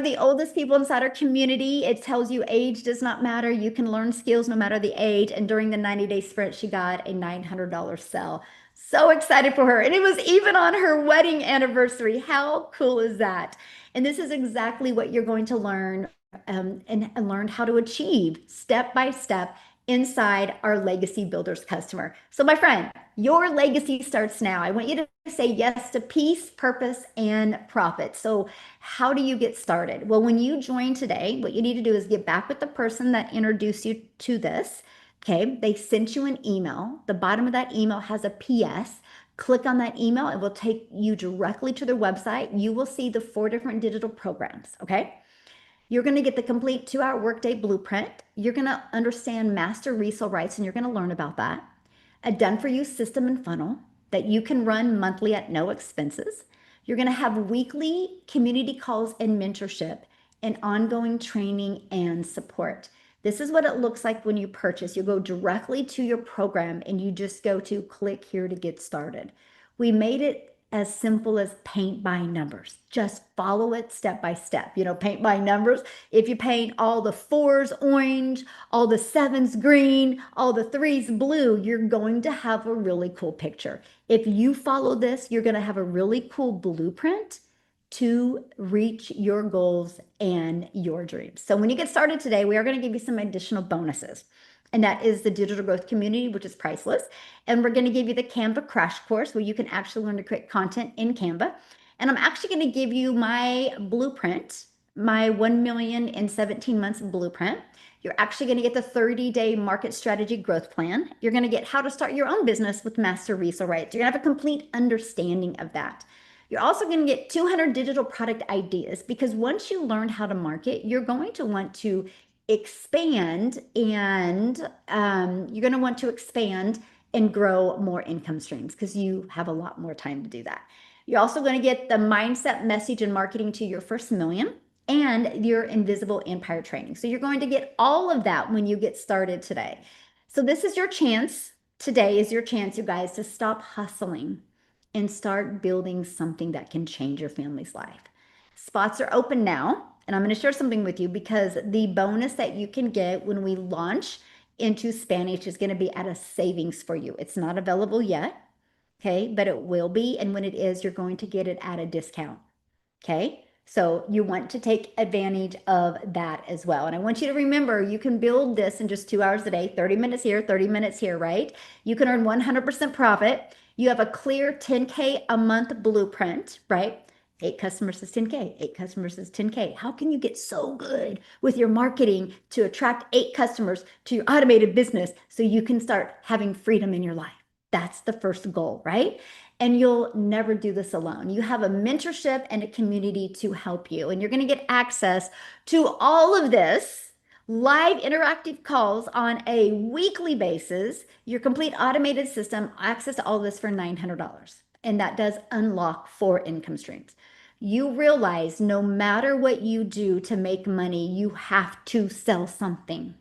the oldest people inside our community. It tells you age does not matter. You can learn skills no matter the age. And during the 90-day sprint, she got a $900 sell. So excited for her. And it was even on her wedding anniversary. How cool is that? And this is exactly what you're going to learn and learn how to achieve step by step inside our Legacy Builders customer. So my friend, your legacy starts now. I want you to say yes to peace, purpose, and profit. So how do you get started? Well, when you join today, what you need to do is get back with the person that introduced you to this. Okay, they sent you an email. The bottom of that email has a PS. Click on that email. It will take you directly to their website. You will see the 4 different digital programs. Okay. You're going to get the complete 2 hour workday blueprint. You're going to understand master resale rights, and you're going to learn about that. A done for you system and funnel that you can run monthly at no expenses. You're going to have weekly community calls and mentorship and ongoing training and support. This is what it looks like when you purchase. You go directly to your program and you just go to click here to get started. We made it as simple as paint by numbers. Just follow it step by step. Paint by numbers. If you paint all the 4s orange, all the 7s green, all the 3s blue, you're going to have a really cool picture. If you follow this, you're going to have a really cool blueprint to reach your goals and your dreams. So when you get started today, we are going to give you some additional bonuses. And that is the digital growth community, which is priceless. And we're going to give you the Canva crash course where you can actually learn to create content in Canva. And I'm actually going to give you my blueprint, my 1 million in 17 months blueprint. You're actually going to get the 30-day market strategy growth plan. You're going to get how to start your own business with master resale rights. You're going to have a complete understanding of that. You're also going to get 200 digital product ideas because once you learn how to market, you're going to want to expand and you're going to want to expand and grow more income streams because you have a lot more time to do that. You're also going to get the mindset, message, and marketing to your first million and your invisible empire training. So you're going to get all of that when you get started today. So this is your chance. Today is your chance, you guys, to stop hustling and start building something that can change your family's life. Spots are open now, and I'm going to share something with you because the bonus that you can get when we launch into Spanish is going to be at a savings for you. It's not available yet, okay, but it will be. And when it is, you're going to get it at a discount. Okay. So you want to take advantage of that as well. And I want you to remember you can build this in just 2 hours a day, 30 minutes here, 30 minutes here, right? You can earn 100% profit. You have a clear 10K a month blueprint, right? 8 customers is 10K, 8 customers is 10K. How can you get so good with your marketing to attract 8 customers to your automated business so you can start having freedom in your life? That's the first goal, right? And you'll never do this alone. You have a mentorship and a community to help you. And you're going to get access to all of this live interactive calls on a weekly basis, your complete automated system, access to all of this for $900. And that does unlock 4 income streams. You realize no matter what you do to make money, you have to sell something.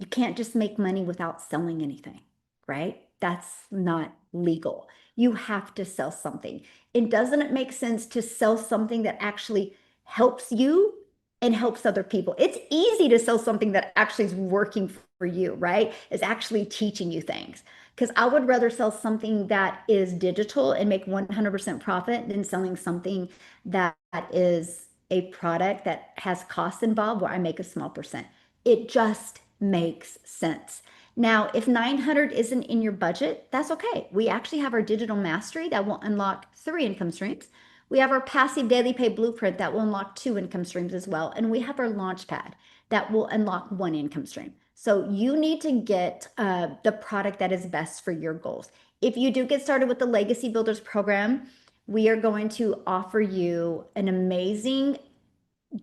You can't just make money without selling anything, right? That's not legal. You have to sell something. And doesn't it make sense to sell something that actually helps you and helps other people? It's easy to sell something that actually is working for you, right? Is actually teaching you things. Because I would rather sell something that is digital and make 100% profit than selling something that is a product that has costs involved where I make a small percent. It just makes sense. Now, if 900 isn't in your budget, that's okay. We actually have our digital mastery that will unlock 3 income streams. We have our passive daily pay blueprint that will unlock 2 income streams as well. And we have our launch pad that will unlock 1 income stream. So you need to get the product that is best for your goals. If you do get started with the Legacy Builders program, we are going to offer you an amazing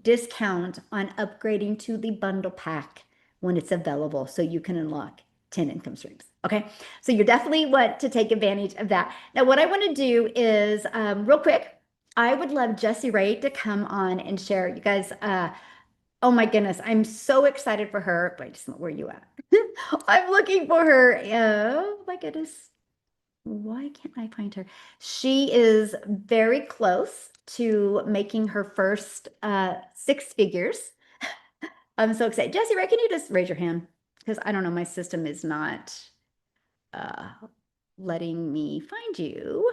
discount on upgrading to the bundle pack when it's available so you can unlock 10 income streams. Okay. So you definitely want to take advantage of that. Now, what I want to do is real quick, I would love Jessie Ray to come on and share. You guys, oh my goodness, I'm so excited for her. Wait, just where are you at? I'm looking for her. Oh my goodness. Why can't I find her? She is very close to making her first 6 figures. I'm so excited. Jessie Ray, can you just raise your hand? Because I don't know, my system is not uh, letting me find you.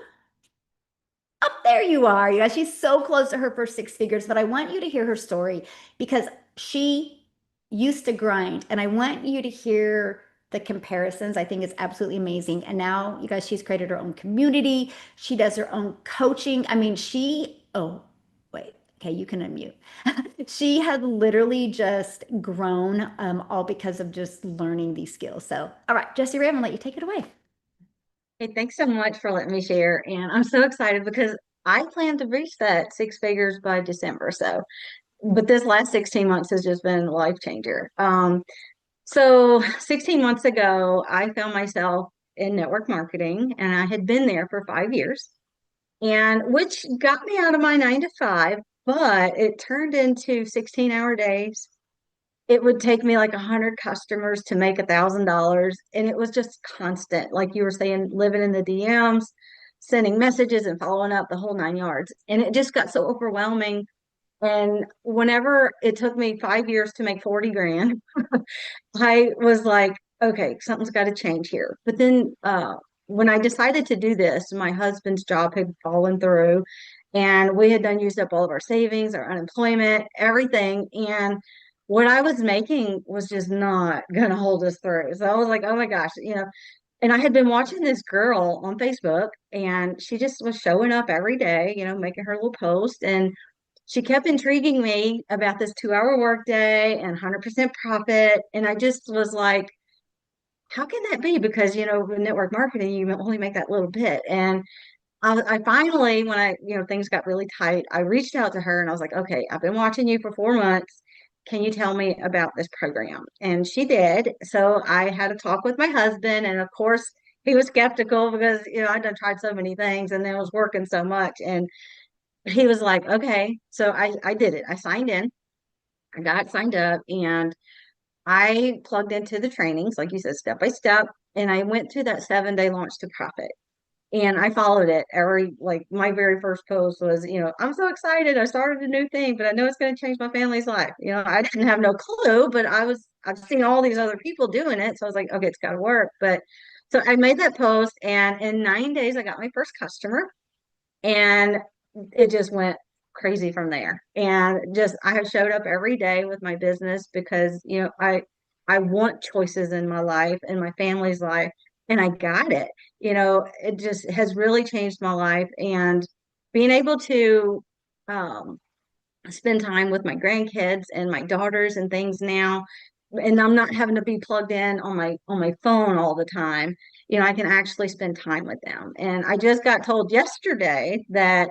Up there you are. You guys, she's so close to her first 6 figures, but I want you to hear her story because she used to grind, and I want you to hear the comparisons. I think it's absolutely amazing. And now, you guys, she's created her own community. She does her own coaching. I mean, oh, wait, okay, you can unmute. She has literally just grown all because of just learning these skills. So, all right, Jessie Ray, I'm gonna let you take it away. Hey, thanks so much for letting me share. And I'm so excited because I plan to reach that 6 figures by December. So, but this last 16 months has just been a life changer. So 16 months ago, I found myself in network marketing and I had been there for 5 years and which got me out of my 9 to 5, but it turned into 16-hour days. It would take me like 100 customers to make $1,000. And it was just constant, like you were saying, living in the DMs, sending messages and following up the whole 9 yards. And it just got so overwhelming. And whenever it took me 5 years to make 40 grand, I was like, okay, something's got to change here. But then when I decided to do this, my husband's job had fallen through and we had done used up all of our savings, our unemployment, everything. And what I was making was just not going to hold us through. So I was like, oh my gosh, and I had been watching this girl on Facebook and she just was showing up every day, making her little post. And she kept intriguing me about this 2-hour workday and 100% profit. And I just was like, how can that be? Because, with network marketing, you only make that little bit. And I finally, when things got really tight, I reached out to her and I was like, okay, I've been watching you for 4 months. Can you tell me about this program? And she did. So I had a talk with my husband, and of course, he was skeptical because, I'd done tried so many things and then it was working so much. And he was like, okay. So I did it. I signed in, I got signed up, and I plugged into the trainings, like you said, step by step. And I went through that 7-day launch to profit. And I followed it like my very first post was, I'm so excited. I started a new thing, but I know it's going to change my family's life. I didn't have no clue, but I've seen all these other people doing it. So I was like, okay, it's got to work. But so I made that post, and in 9 days, I got my first customer, and it just went crazy from there. And just, I have showed up every day with my business because, I want choices in my life and my family's life, and I got it. It just has really changed my life. And being able to um, spend time with my grandkids and my daughters and things now, and I'm not having to be plugged in on my phone all the time. I can actually spend time with them. And I just got told yesterday that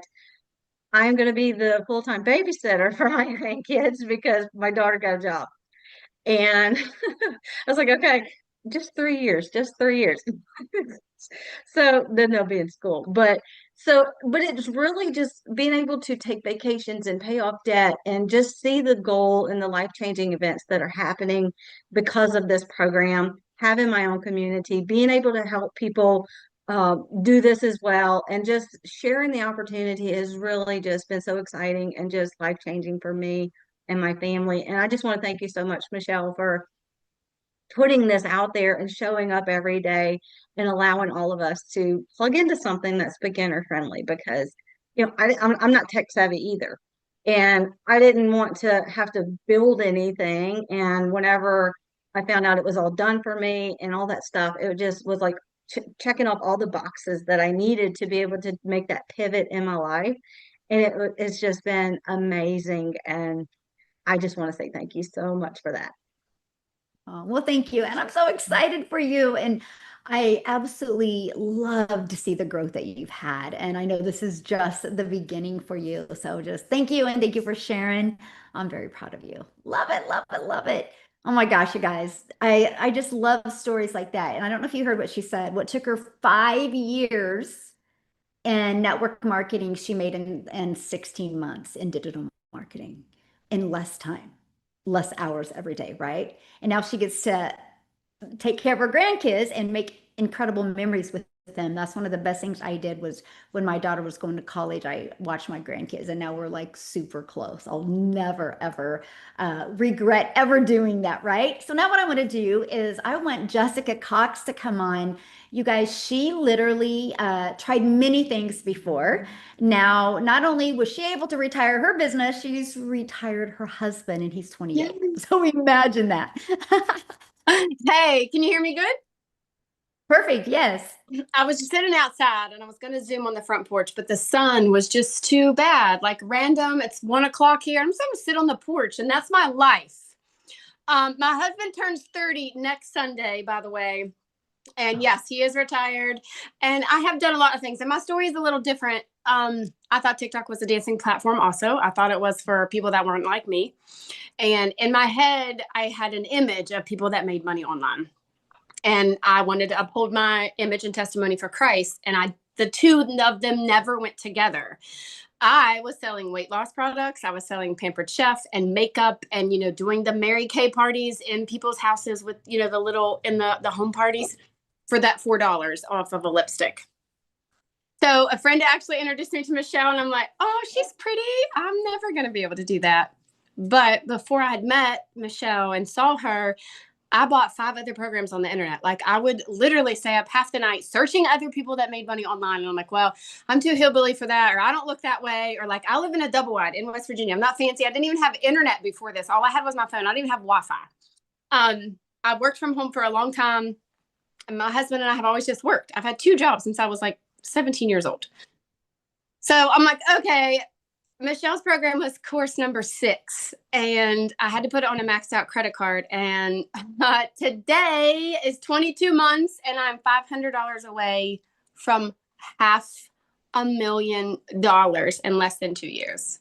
I'm going to be the full-time babysitter for my grandkids because my daughter got a job. And I was like, okay, just 3 years, just 3 years. So then they'll be in school. But it's really just being able to take vacations and pay off debt and just see the goal and the life-changing events that are happening because of this program, having my own community, being able to help people do this as well, and just sharing the opportunity has really just been so exciting and just life-changing for me and my family. And I just want to thank you so much, Michelle, for putting this out there and showing up every day and allowing all of us to plug into something that's beginner friendly because, I'm not tech savvy either. And I didn't want to have to build anything. And whenever I found out it was all done for me and all that stuff, it just was like checking off all the boxes that I needed to be able to make that pivot in my life. And it's just been amazing. And I just want to say thank you so much for that. Oh, well, thank you. And I'm so excited for you. And I absolutely love to see the growth that you've had. And I know this is just the beginning for you. So just thank you. And thank you for sharing. I'm very proud of you. Love it, love it, love it. Oh my gosh, you guys. I just love stories like that. And I don't know if you heard what she said. What took her 5 years in network marketing, she made in 16 months in digital marketing in less time, less hours every day, right? And now she gets to take care of her grandkids and make incredible memories with them. That's one of the best things I did was when my daughter was going to college, I watched my grandkids and now we're like super close. I'll never, ever regret ever doing that, right? So now what I want to do is I want Jessica Cox to come on. You guys, she literally tried many things before. Now, not only was she able to retire her business, she's retired her husband and he's 28. So imagine that. Hey, can you hear me good? Perfect. Yes. I was just sitting outside and I was going to Zoom on the front porch, but the sun was just too bad. Like random, it's 1 o'clock here. I'm just going to sit on the porch, and that's my life. My husband turns 30 next Sunday, by the way. And yes, he is retired. And I have done a lot of things. And my story is a little different. I thought TikTok was a dancing platform also. I thought it was for people that weren't like me. And in my head, I had an image of people that made money online. And I wanted to uphold my image and testimony for Christ. And the two of them never went together. I was selling weight loss products. I was selling Pampered Chef and makeup and, doing the Mary Kay parties in people's houses with, the little in the home parties for that $4 off of a lipstick. So a friend actually introduced me to Michelle, and I'm like, oh, she's pretty. I'm never going to be able to do that. But before I had met Michelle and saw her, I bought 5 other programs on the internet. Like I would literally stay up half the night searching other people that made money online. And I'm like, well, I'm too hillbilly for that. Or I don't look that way. Or like, I live in a double wide in West Virginia. I'm not fancy. I didn't even have internet before this. All I had was my phone. I didn't even have Wi-Fi. I worked from home for a long time. And my husband and I have always just worked. I've had 2 jobs since I was like 17 years old. So I'm like, okay, Michelle's program was course number 6, and I had to put it on a maxed out credit card. And today is 22 months, and I'm $500 away from half $1 million in less than 2 years.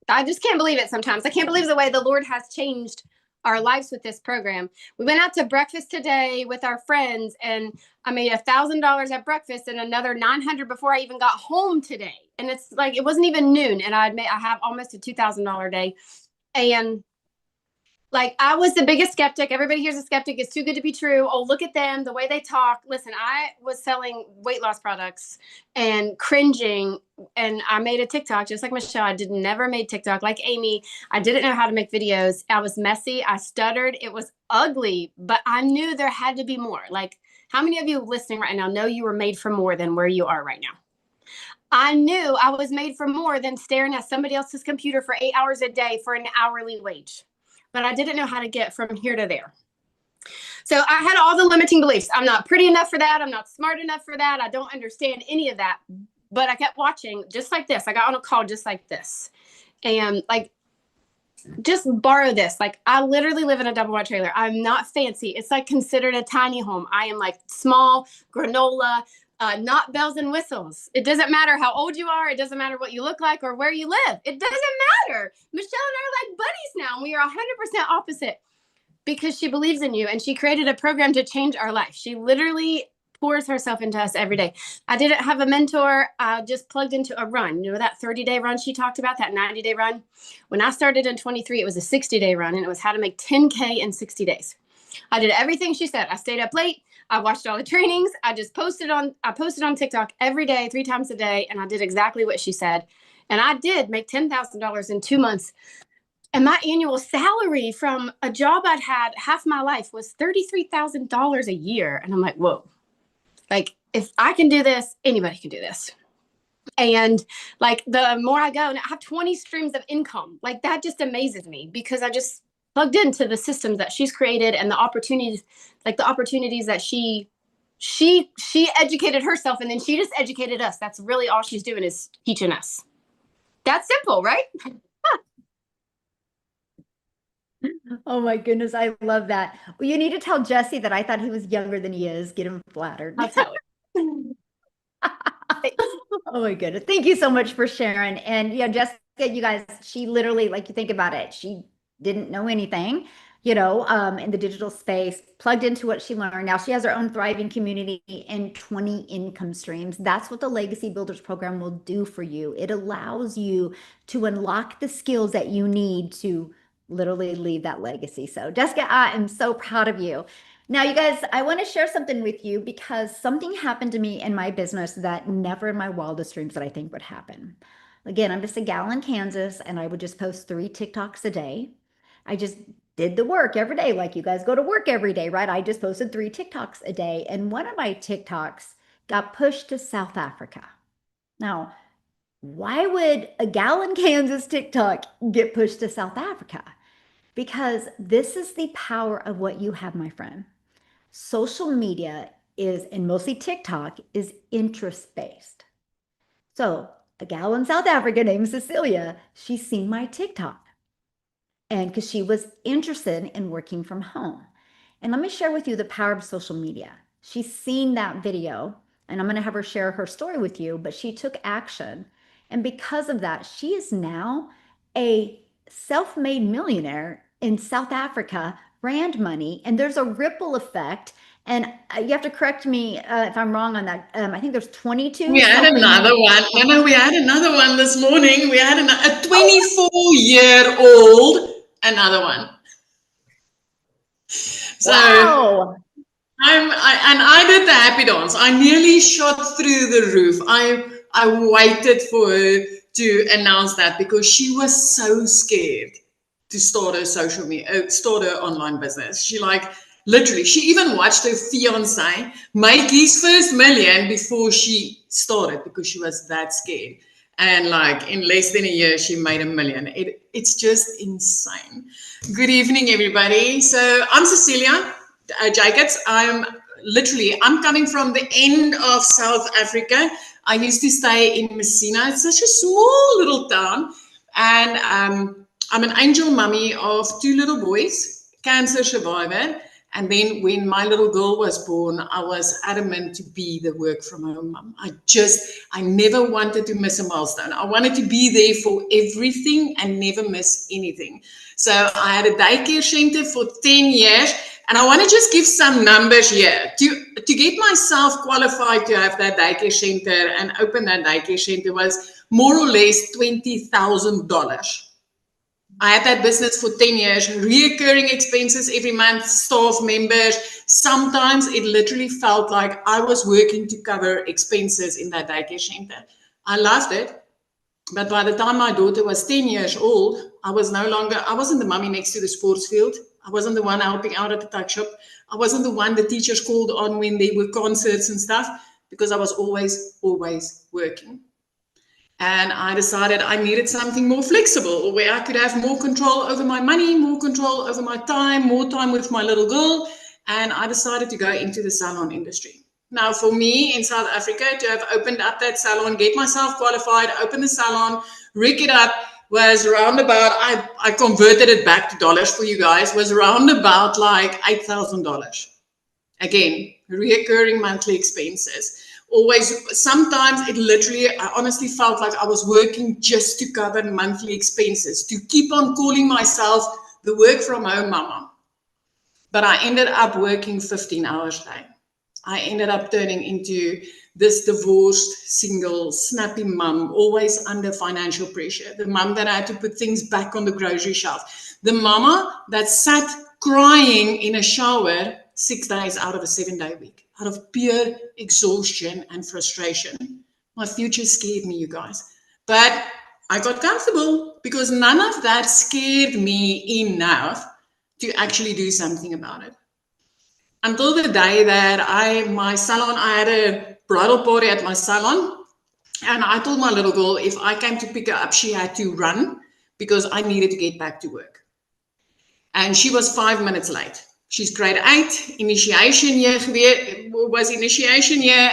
I just can't believe it sometimes. I can't believe the way the Lord has changed our lives with this program. We went out to breakfast today with our friends, and I made $1,000 at breakfast and another 900 before I even got home today. And it's like, it wasn't even noon, and I have almost a $2,000 day. And like, I was the biggest skeptic. Everybody here's a skeptic. It's too good to be true. Oh, look at them, the way they talk. Listen, I was selling weight loss products and cringing. And I made a TikTok just like Michelle. I never made TikTok like Amy. I didn't know how to make videos. I was messy. I stuttered. It was ugly, but I knew there had to be more. Like, how many of you listening right now know you were made for more than where you are right now? I knew I was made for more than staring at somebody else's computer for 8 hours a day for an hourly wage. But I didn't know how to get from here to there. So I had all the limiting beliefs. I'm not pretty enough for that. I'm not smart enough for that. I don't understand any of that. But I kept watching just like this. I got on a call just like this. And like, just borrow this. Like, I literally live in a double wide trailer. I'm not fancy. It's like considered a tiny home. I am like small, granola, not bells and whistles. It doesn't matter how old you are. It doesn't matter what you look like or where you live. It doesn't matter. Michelle and I are like buddies now. And we are 100% opposite because she believes in you. And she created a program to change our life. She literally pours herself into us every day. I didn't have a mentor. I just plugged into a run. You know, that 30-day run she talked about, that 90-day run. When I started in 23, it was a 60-day run, and it was how to make 10K in 60 days. I did everything she said. I stayed up late. I watched all the trainings. I posted on TikTok every day, 3 times a day. And I did exactly what she said. And I did make $10,000 in 2 months. And my annual salary from a job I'd had half my life was $33,000 a year. And I'm like, whoa, like, if I can do this, anybody can do this. And like, the more I go, and I have 20 streams of income, like that just amazes me because I just plugged into the systems that she's created and the opportunities that she educated herself, and then she just educated us. That's really all she's doing, is teaching us. That's simple, right? Oh my goodness, I love that. Well, you need to tell Jesse that I thought he was younger than he is. Get him flattered. I'll tell you. Oh my goodness. Thank you so much for sharing. And yeah, Jessica, you guys, she literally, like, you think about it, she didn't know anything, in the digital space, plugged into what she learned. Now she has her own thriving community and 20 income streams. That's what the Legacy Builders program will do for you. It allows you to unlock the skills that you need to literally leave that legacy. So Jessica, I am so proud of you. Now, you guys, I want to share something with you because something happened to me in my business that never in my wildest dreams that I think would happen. Again, I'm just a gal in Kansas, and I would just post 3 TikToks a day. I just did the work every day, like you guys go to work every day, right? I just posted 3 TikToks a day, and one of my TikToks got pushed to South Africa. Now, why would a gal in Kansas TikTok get pushed to South Africa? Because this is the power of what you have, my friend. Social media is, and mostly TikTok, is interest-based. So a gal in South Africa named Cecilia, she's seen my TikTok. And because she was interested in working from home. And let me share with you the power of social media. She's seen that video, and I'm going to have her share her story with you, but she took action. And because of that, she is now a self-made millionaire in South Africa, rand money, and there's a ripple effect. And you have to correct me if I'm wrong on that. I think there's 22. We had another one. No, we had another one this morning. We had a 24-year-old, another one. So wow. I did the happy dance. I nearly shot through the roof. I waited for her to announce that because she was so scared to start her start her online business. She literally, she even watched her fiance make his first million before she started because she was that scared. And in less than a year, she made $1 million. It's just insane. Good evening, everybody. So I'm Cecilia Jacobs. I'm coming from the end of South Africa. I used to stay in Messina. It's such a small little town. And I'm an angel mummy of 2 little boys, cancer survivor. And then when my little girl was born, I was adamant to be the work from home mom. I never wanted to miss a milestone. I wanted to be there for everything and never miss anything. So I had a daycare center for 10 years. And I want to just give some numbers here. To get myself qualified to have that daycare center and open that daycare center was more or less $20,000. I had that business for 10 years, reoccurring expenses every month, staff members. Sometimes it literally felt like I was working to cover expenses in that daycare center. I loved it. But by the time my daughter was 10 years old, I wasn't the mummy next to the sports field. I wasn't the one helping out at the tuck shop. I wasn't the one the teachers called on when there were concerts and stuff, because I was always working. And I decided I needed something more flexible, where I could have more control over my money, more control over my time, more time with my little girl. And I decided to go into the salon industry. Now, for me in South Africa, to have opened up that salon, get myself qualified, open the salon, rig it up, was around about, I converted it back to dollars for you guys, was around about like $8,000. Again, reoccurring monthly expenses. Always, sometimes it literally, I honestly felt like I was working just to cover monthly expenses, to keep on calling myself the work from home mama. But I ended up working 15 hours a day. I ended up turning into this divorced, single, snappy mum, always under financial pressure. The mum that had to put things back on the grocery shelf. The mama that sat crying in a shower 6 days out of a 7-day week, out of pure exhaustion and frustration. My future scared me, you guys. But I got comfortable because none of that scared me enough to actually do something about it. Until the day that I had a bridal party at my salon, and I told my little girl if I came to pick her up, she had to run because I needed to get back to work. And she was 5 minutes late. She's grade 8, initiation year,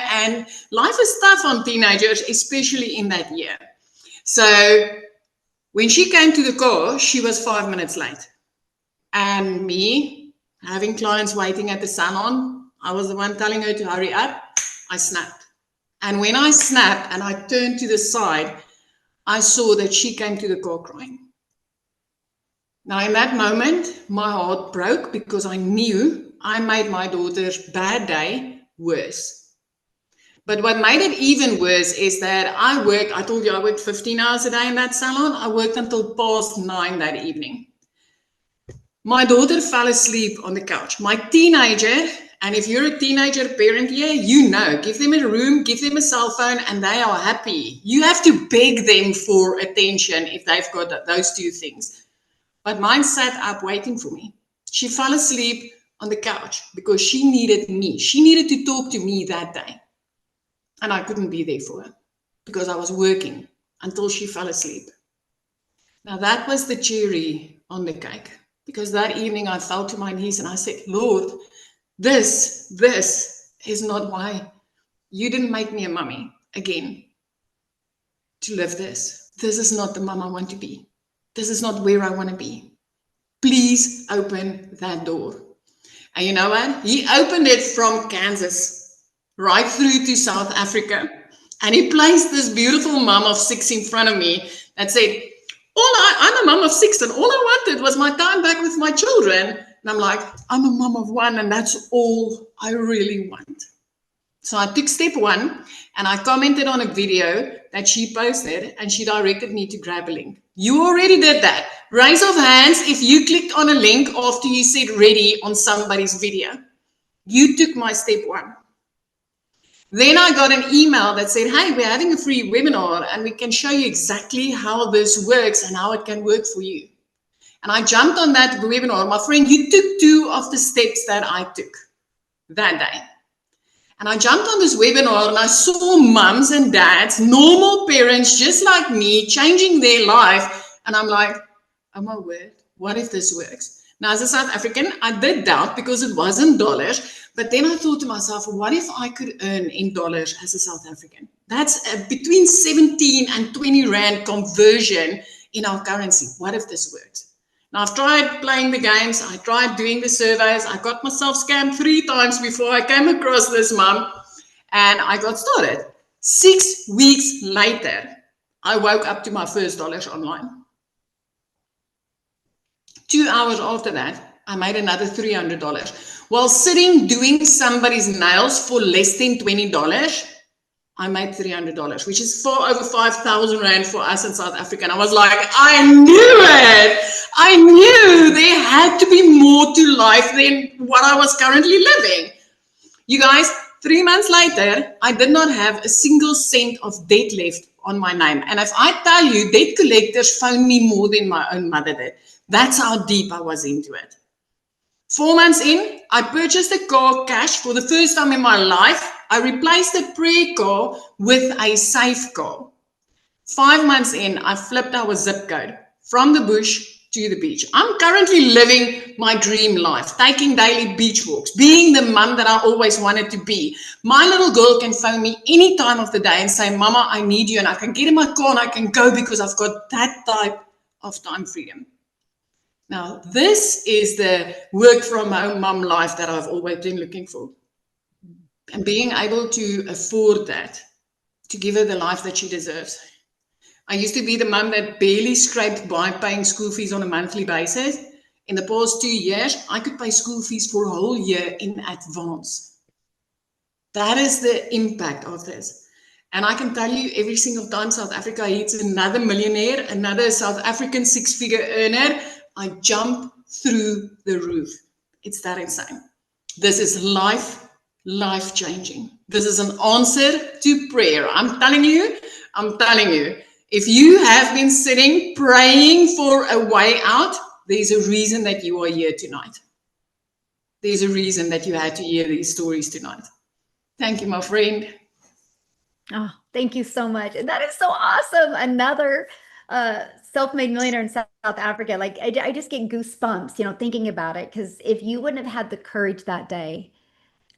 and life is tough on teenagers, especially in that year. So when she came to the car, she was 5 minutes late. And me, having clients waiting at the salon, I was the one telling her to hurry up. I snapped. And when I snapped and I turned to the side, I saw that she came to the car crying. Now, in that moment, my heart broke because I knew I made my daughter's bad day worse. But what made it even worse is that I told you I worked 15 hours a day in that salon. I worked until past 9 that evening. My daughter fell asleep on the couch. My teenager, and if you're a teenager parent here, you know, give them a room, give them a cell phone, and they are happy. You have to beg them for attention if they've got those two things. But mine sat up waiting for me. She fell asleep on the couch because she needed me. She needed to talk to me that day. And I couldn't be there for her because I was working until she fell asleep. Now that was the cherry on the cake. Because that evening I fell to my knees and I said, Lord, this is not why you didn't make me a mummy again to live this. This is not the mum I want to be. This is not where I want to be. Please open that door. And you know what? He opened it from Kansas right through to South Africa. And he placed this beautiful mum of 6 in front of me that said, I'm a mum of 6 and all I wanted was my time back with my children. And I'm like, I'm a mum of 1 and that's all I really want. So I took step 1 and I commented on a video that she posted and she directed me to grab a link. You already did that. Raise of hands if you clicked on a link after you said ready on somebody's video. You took my step 1. Then I got an email that said, hey, we're having a free webinar and we can show you exactly how this works and how it can work for you. And I jumped on that webinar. My friend, you took 2 of the steps that I took that day. And I jumped on this webinar and I saw mums and dads, normal parents just like me, changing their life. And I'm like, oh my word, what if this works? Now, as a South African, I did doubt because it wasn't dollars. But then I thought to myself, what if I could earn in dollars as a South African? That's between 17 and 20 Rand conversion in our currency. What if this works? Now, I've tried playing the games. I tried doing the surveys. I got myself scammed 3 times before I came across this mom, and I got started. 6 weeks later, I woke up to my first dollars online. 2 hours after that, I made another $300. While sitting doing somebody's nails for less than $20, I made $300, which is far over 5,000 Rand for us in South Africa. And I was like, I knew it. I knew there had to be more to life than what I was currently living. You guys, 3 months later, I did not have a single cent of debt left on my name. And if I tell you, debt collectors phoned me more than my own mother did. That's how deep I was into it. 4 months in, I purchased a car cash for the first time in my life. I replaced a prayer car with a safe car. 5 months in, I flipped our zip code from the bush to the beach. I'm currently living my dream life, taking daily beach walks, being the mum that I always wanted to be. My little girl can phone me any time of the day and say, Mama, I need you. And I can get in my car and I can go because I've got that type of time freedom. Now, this is the work from home mum life that I've always been looking for. And being able to afford that, to give her the life that she deserves. I used to be the mum that barely scraped by paying school fees on a monthly basis. In the past 2 years, I could pay school fees for a whole year in advance. That is the impact of this. And I can tell you, every single time South Africa hits another millionaire, another South African 6-figure earner, I jump through the roof. It's that insane. This is life-changing. This is an answer to prayer. I'm telling you, if you have been sitting praying for a way out, there's a reason that you are here tonight. There's a reason that you had to hear these stories tonight. Thank you, my friend. Oh, thank you so much. And that is so awesome. Another self-made millionaire in South Africa. Like I just get goosebumps, thinking about it. Because if you wouldn't have had the courage that day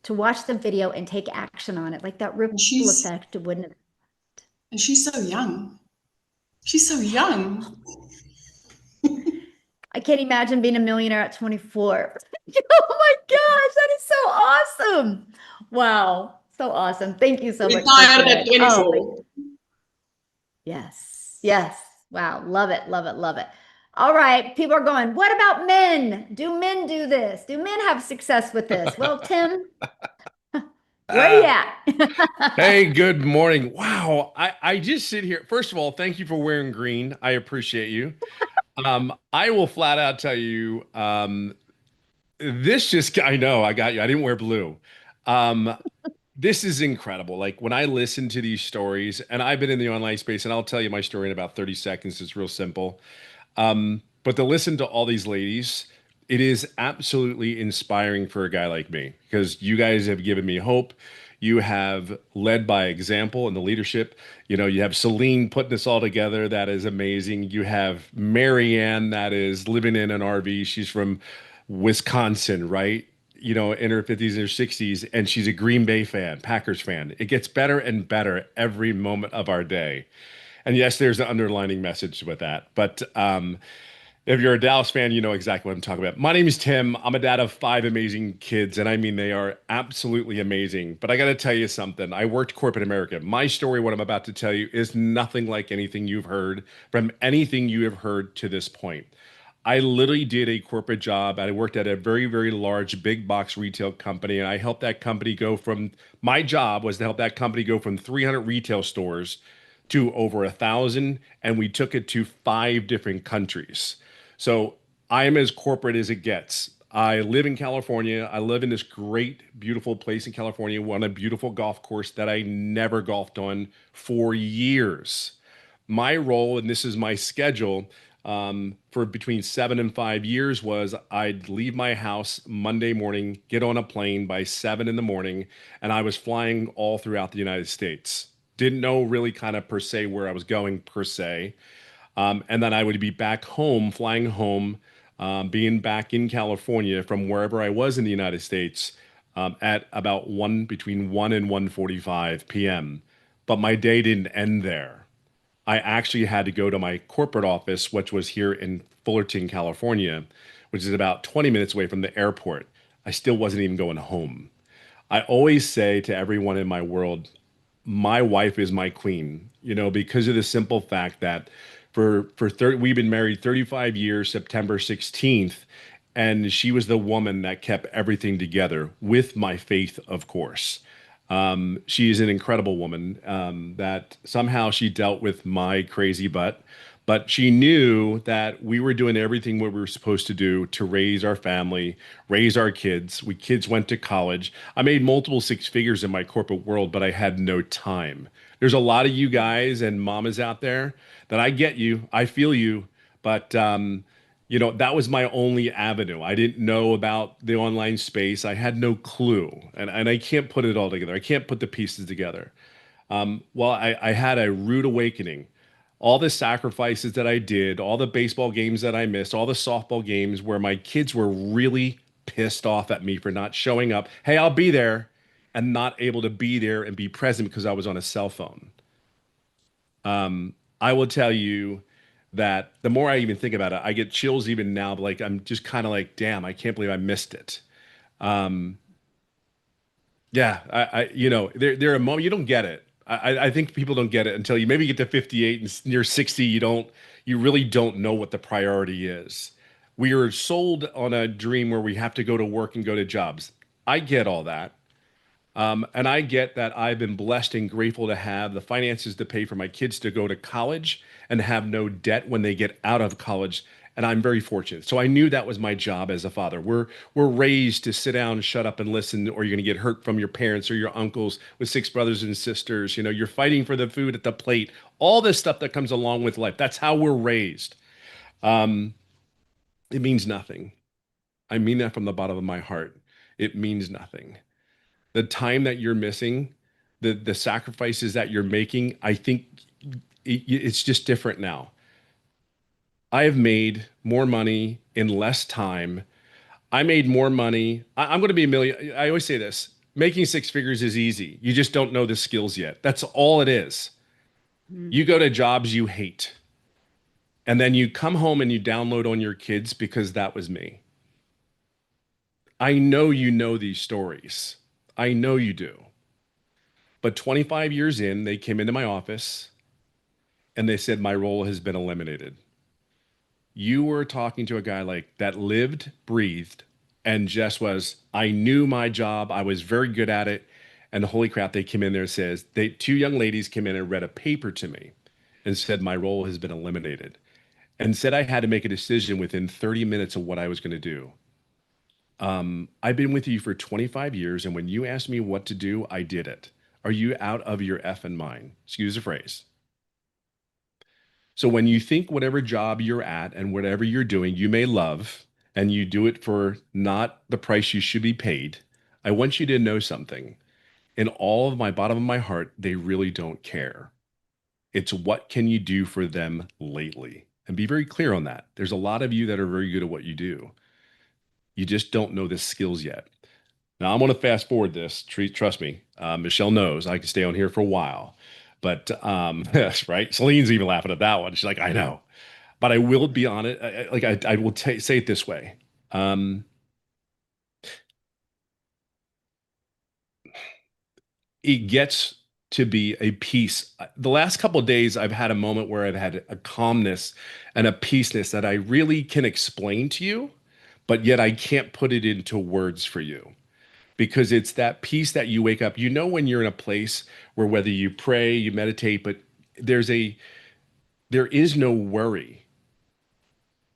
to watch the video and take action on it, like that ripple effect wouldn't have. And she's so young. She's so young. I can't imagine being a millionaire at 24. Oh my gosh, that is so awesome. Wow. So awesome. Thank you so much. Retired at 24. Oh, yes. Yes. Wow. Love it. Love it. Love it. All right. People are going, what about men? Do men do this? Do men have success with this? Well, Tim, where you at? Hey, good morning. Wow. I just sit here. First of all, thank you for wearing green. I appreciate you. I will flat out tell you, I know I got you. I didn't wear blue. This is incredible. Like when I listen to these stories, and I've been in the online space, and I'll tell you my story in about 30 seconds. It's real simple. But to listen to all these ladies, it is absolutely inspiring for a guy like me because you guys have given me hope. You have led by example in the leadership. You have Celine putting this all together. That is amazing. You have Marianne that is living in an RV. She's from Wisconsin, right? In her 50s and her 60s, and she's a Green Bay fan, Packers fan. It gets better and better every moment of our day. And yes, there's an underlining message with that. But if you're a Dallas fan, you know exactly what I'm talking about. My name is Tim. I'm a dad of 5 amazing kids, and I mean, they are absolutely amazing. But I got to tell you something. I worked corporate America. My story, what I'm about to tell you, is nothing like anything you've heard from anything you have heard to this point. I literally did a corporate job. I worked at a very, very large big box retail company, and I helped that company go from, my job was to help that company go from 300 retail stores to over 1,000, and we took it to 5 different countries. So I am as corporate as it gets. I live in California. I live in this great, beautiful place in California on a beautiful golf course that I never golfed on for years. My role, and this is my schedule, for between 7 and 5 years was I'd leave my house Monday morning, get on a plane by 7 in the morning, and I was flying all throughout the United States. Didn't know really kind of per se where I was going per se. And then I would be back home, flying home, being back in California from wherever I was in the United States at about between 1 and 1:45 p.m. But my day didn't end there. I actually had to go to my corporate office, which was here in Fullerton, California, which is about 20 minutes away from the airport. I still wasn't even going home. I always say to everyone in my world, my wife is my queen, because of the simple fact that for 30, we've been married 35 years, September 16th, and she was the woman that kept everything together with my faith, of course. She is an incredible woman that somehow she dealt with my crazy butt, but she knew that we were doing everything what we were supposed to do to raise our family, raise our kids. We kids went to college. I made multiple six figures in my corporate world, but I had no time. There's a lot of you guys and mamas out there that I get you, I feel you, but that was my only avenue. I didn't know about the online space. I had no clue. And I can't put it all together. I can't put the pieces together. Well, I had a rude awakening. All the sacrifices that I did, all the baseball games that I missed, all the softball games where my kids were really pissed off at me for not showing up. Hey, I'll be there, and not able to be there and be present because I was on a cell phone. I will tell you that the more I even think about it, I get chills even now. Like I'm just kind of like, damn, I can't believe I missed it. Um, yeah, there are moments you don't get it. I think people don't get it until you maybe get to 58 and you're 60. You really don't know what the priority is. We are sold on a dream where we have to go to work and go to jobs. I get all that. And I get that I've been blessed and grateful to have the finances to pay for my kids to go to college and have no debt when they get out of college. And I'm very fortunate. So I knew that was my job as a father. We're raised to sit down, shut up, and listen, or you're going to get hurt from your parents or your uncles with six brothers and sisters. You're fighting for the food at the plate, all this stuff that comes along with life. That's how we're raised. It means nothing. I mean that from the bottom of my heart. It means nothing. The time that you're missing, the sacrifices that you're making, I think it's just different now. I have made more money in less time. I made more money. I'm going to be a million. I always say this, making six figures is easy. You just don't know the skills yet. That's all it is. Mm. You go to jobs you hate, and then you come home and you download on your kids because that was me. I know you know these stories. I know you do. But 25 years in, they came into my office and they said, my role has been eliminated. You were talking to a guy like that lived, breathed, and just was, I knew my job. I was very good at it. And holy crap, they came in there and says, two young ladies came in and read a paper to me and said, my role has been eliminated and said I had to make a decision within 30 minutes of what I was going to do. I've been with you for 25 years, and when you asked me what to do, I did it. Are you out of your effing mind? Excuse the phrase. So when you think whatever job you're at and whatever you're doing, you may love, and you do it for not the price you should be paid, I want you to know something. In all of my bottom of my heart, they really don't care. It's what can you do for them lately? And be very clear on that. There's a lot of you that are very good at what you do. You just don't know the skills yet. Now, I'm going to fast forward this. Trust me. Michelle knows I can stay on here for a while. But, yes, right? Celine's even laughing at that one. She's like, I know. But I will be on it. I will say it this way. It gets to be a peace. The last couple of days, I've had a moment where I've had a calmness and a peaceness that I really can explain to you, but yet I can't put it into words for you because it's that peace that you wake up. When you're in a place where whether you pray, you meditate, but there is no worry.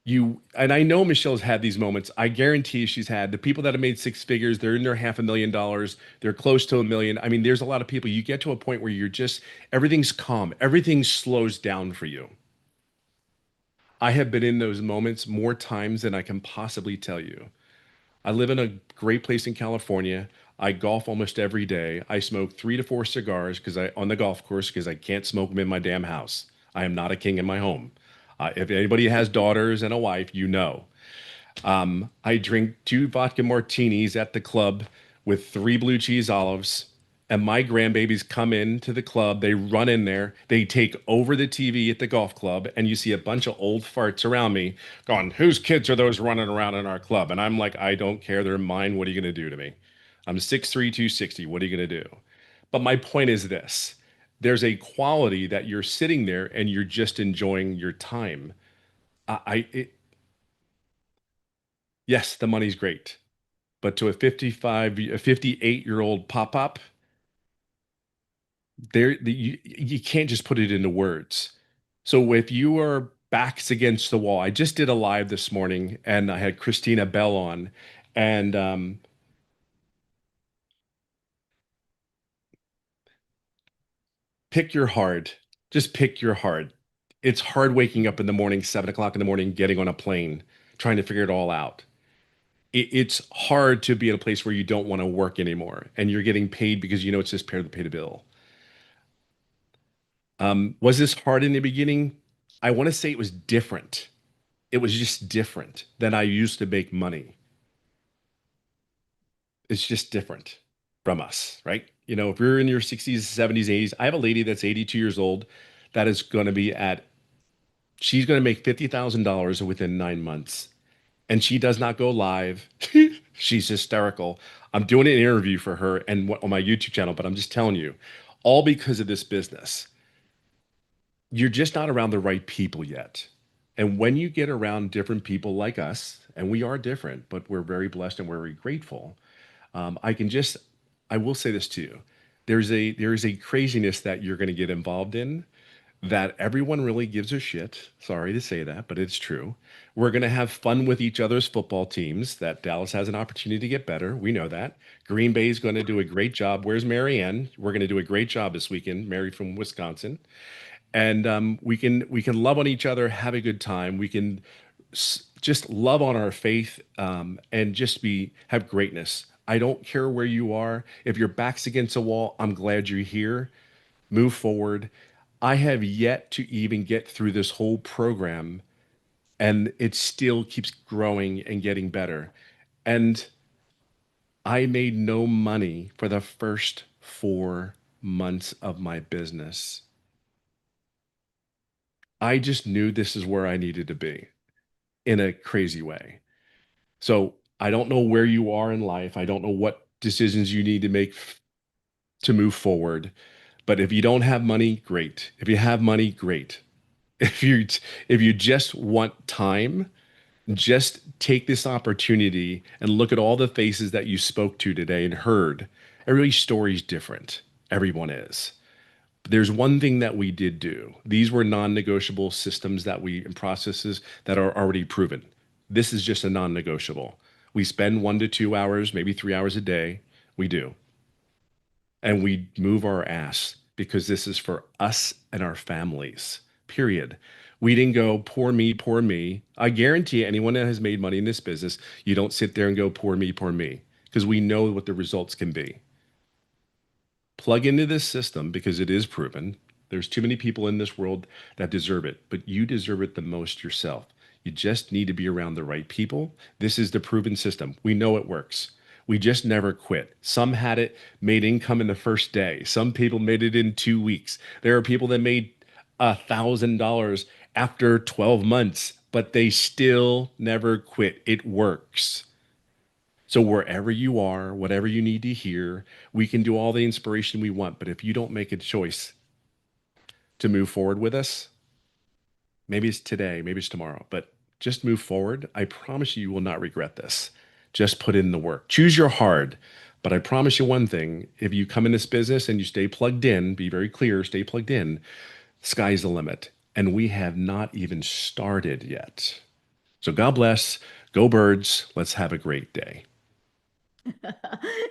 And I know Michelle's had these moments. I guarantee she's had the people that have made six figures, they're in their $500,000, they're close to $1 million. I mean, there's a lot of people. You get to a point where everything's calm, everything slows down for you. I have been in those moments more times than I can possibly tell you. I live in a great place in California. I golf almost every day. I smoke 3 to 4 cigars on the golf course because I can't smoke them in my damn house. I am not a king in my home. If anybody has daughters and a wife, you know. I drink 2 vodka martinis at the club with 3 blue cheese olives And my grandbabies come into the club, they run in there, they take over the TV at the golf club, and you see a bunch of old farts around me going, whose kids are those running around in our club? And I'm like, I don't care. They're mine. What are you going to do to me? I'm 6'3", 260. What are you going to do? But my point is this. There's a quality that you're sitting there and you're just enjoying your time. Yes, the money's great. But to a 58-year-old pop-up, you can't just put it into words. So if you are backs against the wall, I just did a live this morning and I had Christina Bell on, and pick your hard. Just pick your hard. It's hard waking up in the morning, 7 o'clock in the morning, getting on a plane, trying to figure it all out. It's hard to be in a place where you don't want to work anymore and you're getting paid because you know it's just paid to pay the bill. Was this hard in the beginning? I want to say it was different. It was just different than I used to make money. It's just different from us, right? You know, if you're in your 60s, 70s, 80s, I have a lady that's 82 years old that is going to be at, she's going to make $50,000 within 9 months. And she does not go live. She's hysterical. I'm doing an interview for her and on my YouTube channel, but I'm just telling you, all because of this business. You're just not around the right people yet. And when you get around different people like us, and we are different, but we're very blessed and we're very grateful. I can just, I will say this to you. There is a craziness that you're going to get involved in that everyone really gives a shit. Sorry to say that, but it's true. We're going to have fun with each other's football teams. That Dallas has an opportunity to get better. We know that. Green Bay is going to do a great job. Where's Marianne? We're going to do a great job this weekend. Mary from Wisconsin, and we can love on each other, have a good time. We can just love on our faith, and just be have greatness. I don't care where you are. If your back's against a wall, I'm glad you're here. Move forward. I have yet to even get through this whole program, and it still keeps growing and getting better. And I made no money for the first 4 months of my business. I just knew this is where I needed to be in a crazy way. So I don't know where you are in life. I don't know what decisions you need to make to move forward. But if you don't have money, great. If you have money, great. If you if you just want time, just take this opportunity and look at all the faces that you spoke to today and heard. Everybody's story is different. Everyone is. There's one thing that we did do. These were non-negotiable systems that we and processes that are already proven. This is just a non-negotiable. We spend 1 to 2 hours, maybe 3 hours a day. We do. And we move our ass because this is for us and our families, period. We didn't go, poor me, poor me. I guarantee anyone that has made money in this business, you don't sit there and go, poor me, because we know what the results can be. Plug into this system because it is proven. There's too many people in this world that deserve it, but you deserve it the most yourself. You just need to be around the right people. This is the proven system. We know it works. We just never quit. Some had it, made income in the first day. Some people made it in 2 weeks. There are people that made $1,000 after 12 months, but they still never quit. It works. So wherever you are, whatever you need to hear, we can do all the inspiration we want. But if you don't make a choice to move forward with us, maybe it's today, maybe it's tomorrow, but just move forward. I promise you, you will not regret this. Just put in the work. Choose your hard. But I promise you one thing, if you come in this business and you stay plugged in, be very clear, stay plugged in, sky's the limit. And we have not even started yet. So God bless. Go birds. Let's have a great day.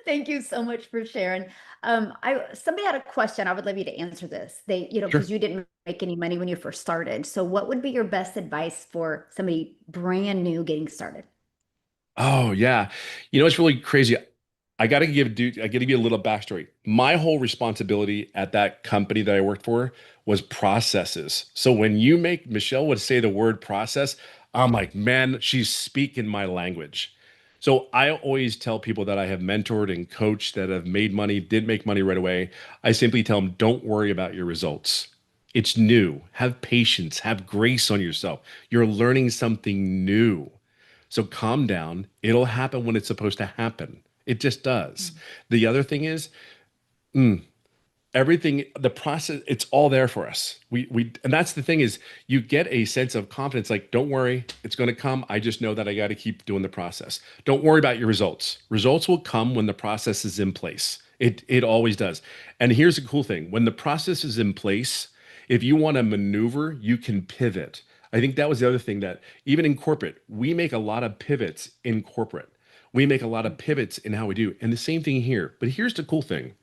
Thank you so much for sharing. Somebody had a question. I would love you to answer this. Sure. Because you didn't make any money when you first started. So what would be your best advice for somebody brand new getting started? Oh yeah. It's really crazy. I got to give you a little backstory. My whole responsibility at that company that I worked for was processes. So when Michelle would say the word process, I'm like, man, she's speaking my language. So I always tell people that I have mentored and coached that have made money, did make money right away. I simply tell them, don't worry about your results. It's new. Have patience, have grace on yourself. You're learning something new. So calm down. It'll happen when it's supposed to happen. It just does. The other thing is, everything, the process, it's all there for us. We and that's the thing, is you get a sense of confidence, like, don't worry, it's going to come. I just know that I got to keep doing the process. Don't worry about your results. Results will come when the process is in place. It always does. And here's the cool thing: when the process is in place, if you want to maneuver, you can pivot. I think that was the other thing, that even in corporate, we make a lot of pivots in corporate. We make a lot of pivots in how we do. And the same thing here. But here's the cool thing: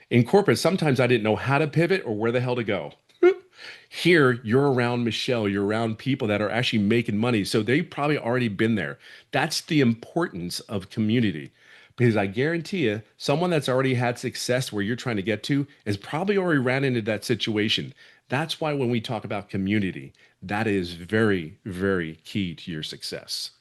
in corporate, sometimes I didn't know how to pivot or where the hell to go. Here, you're around Michelle, you're around people that are actually making money. So they've probably already been there. That's the importance of community. Because I guarantee you, someone that's already had success where you're trying to get to is probably already ran into that situation. That's why when we talk about community, that is very, very key to your success.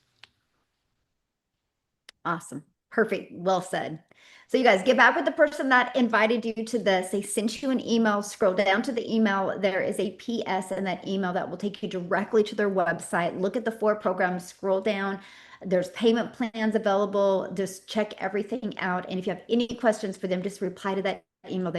Awesome. Perfect. Well said. So you guys get back with the person that invited you to this. They sent you an email. Scroll down to the email. There is a PS in that email that will take you directly to their website. Look at the 4 programs, scroll down. There's payment plans available. Just check everything out. And if you have any questions for them, just reply to that email.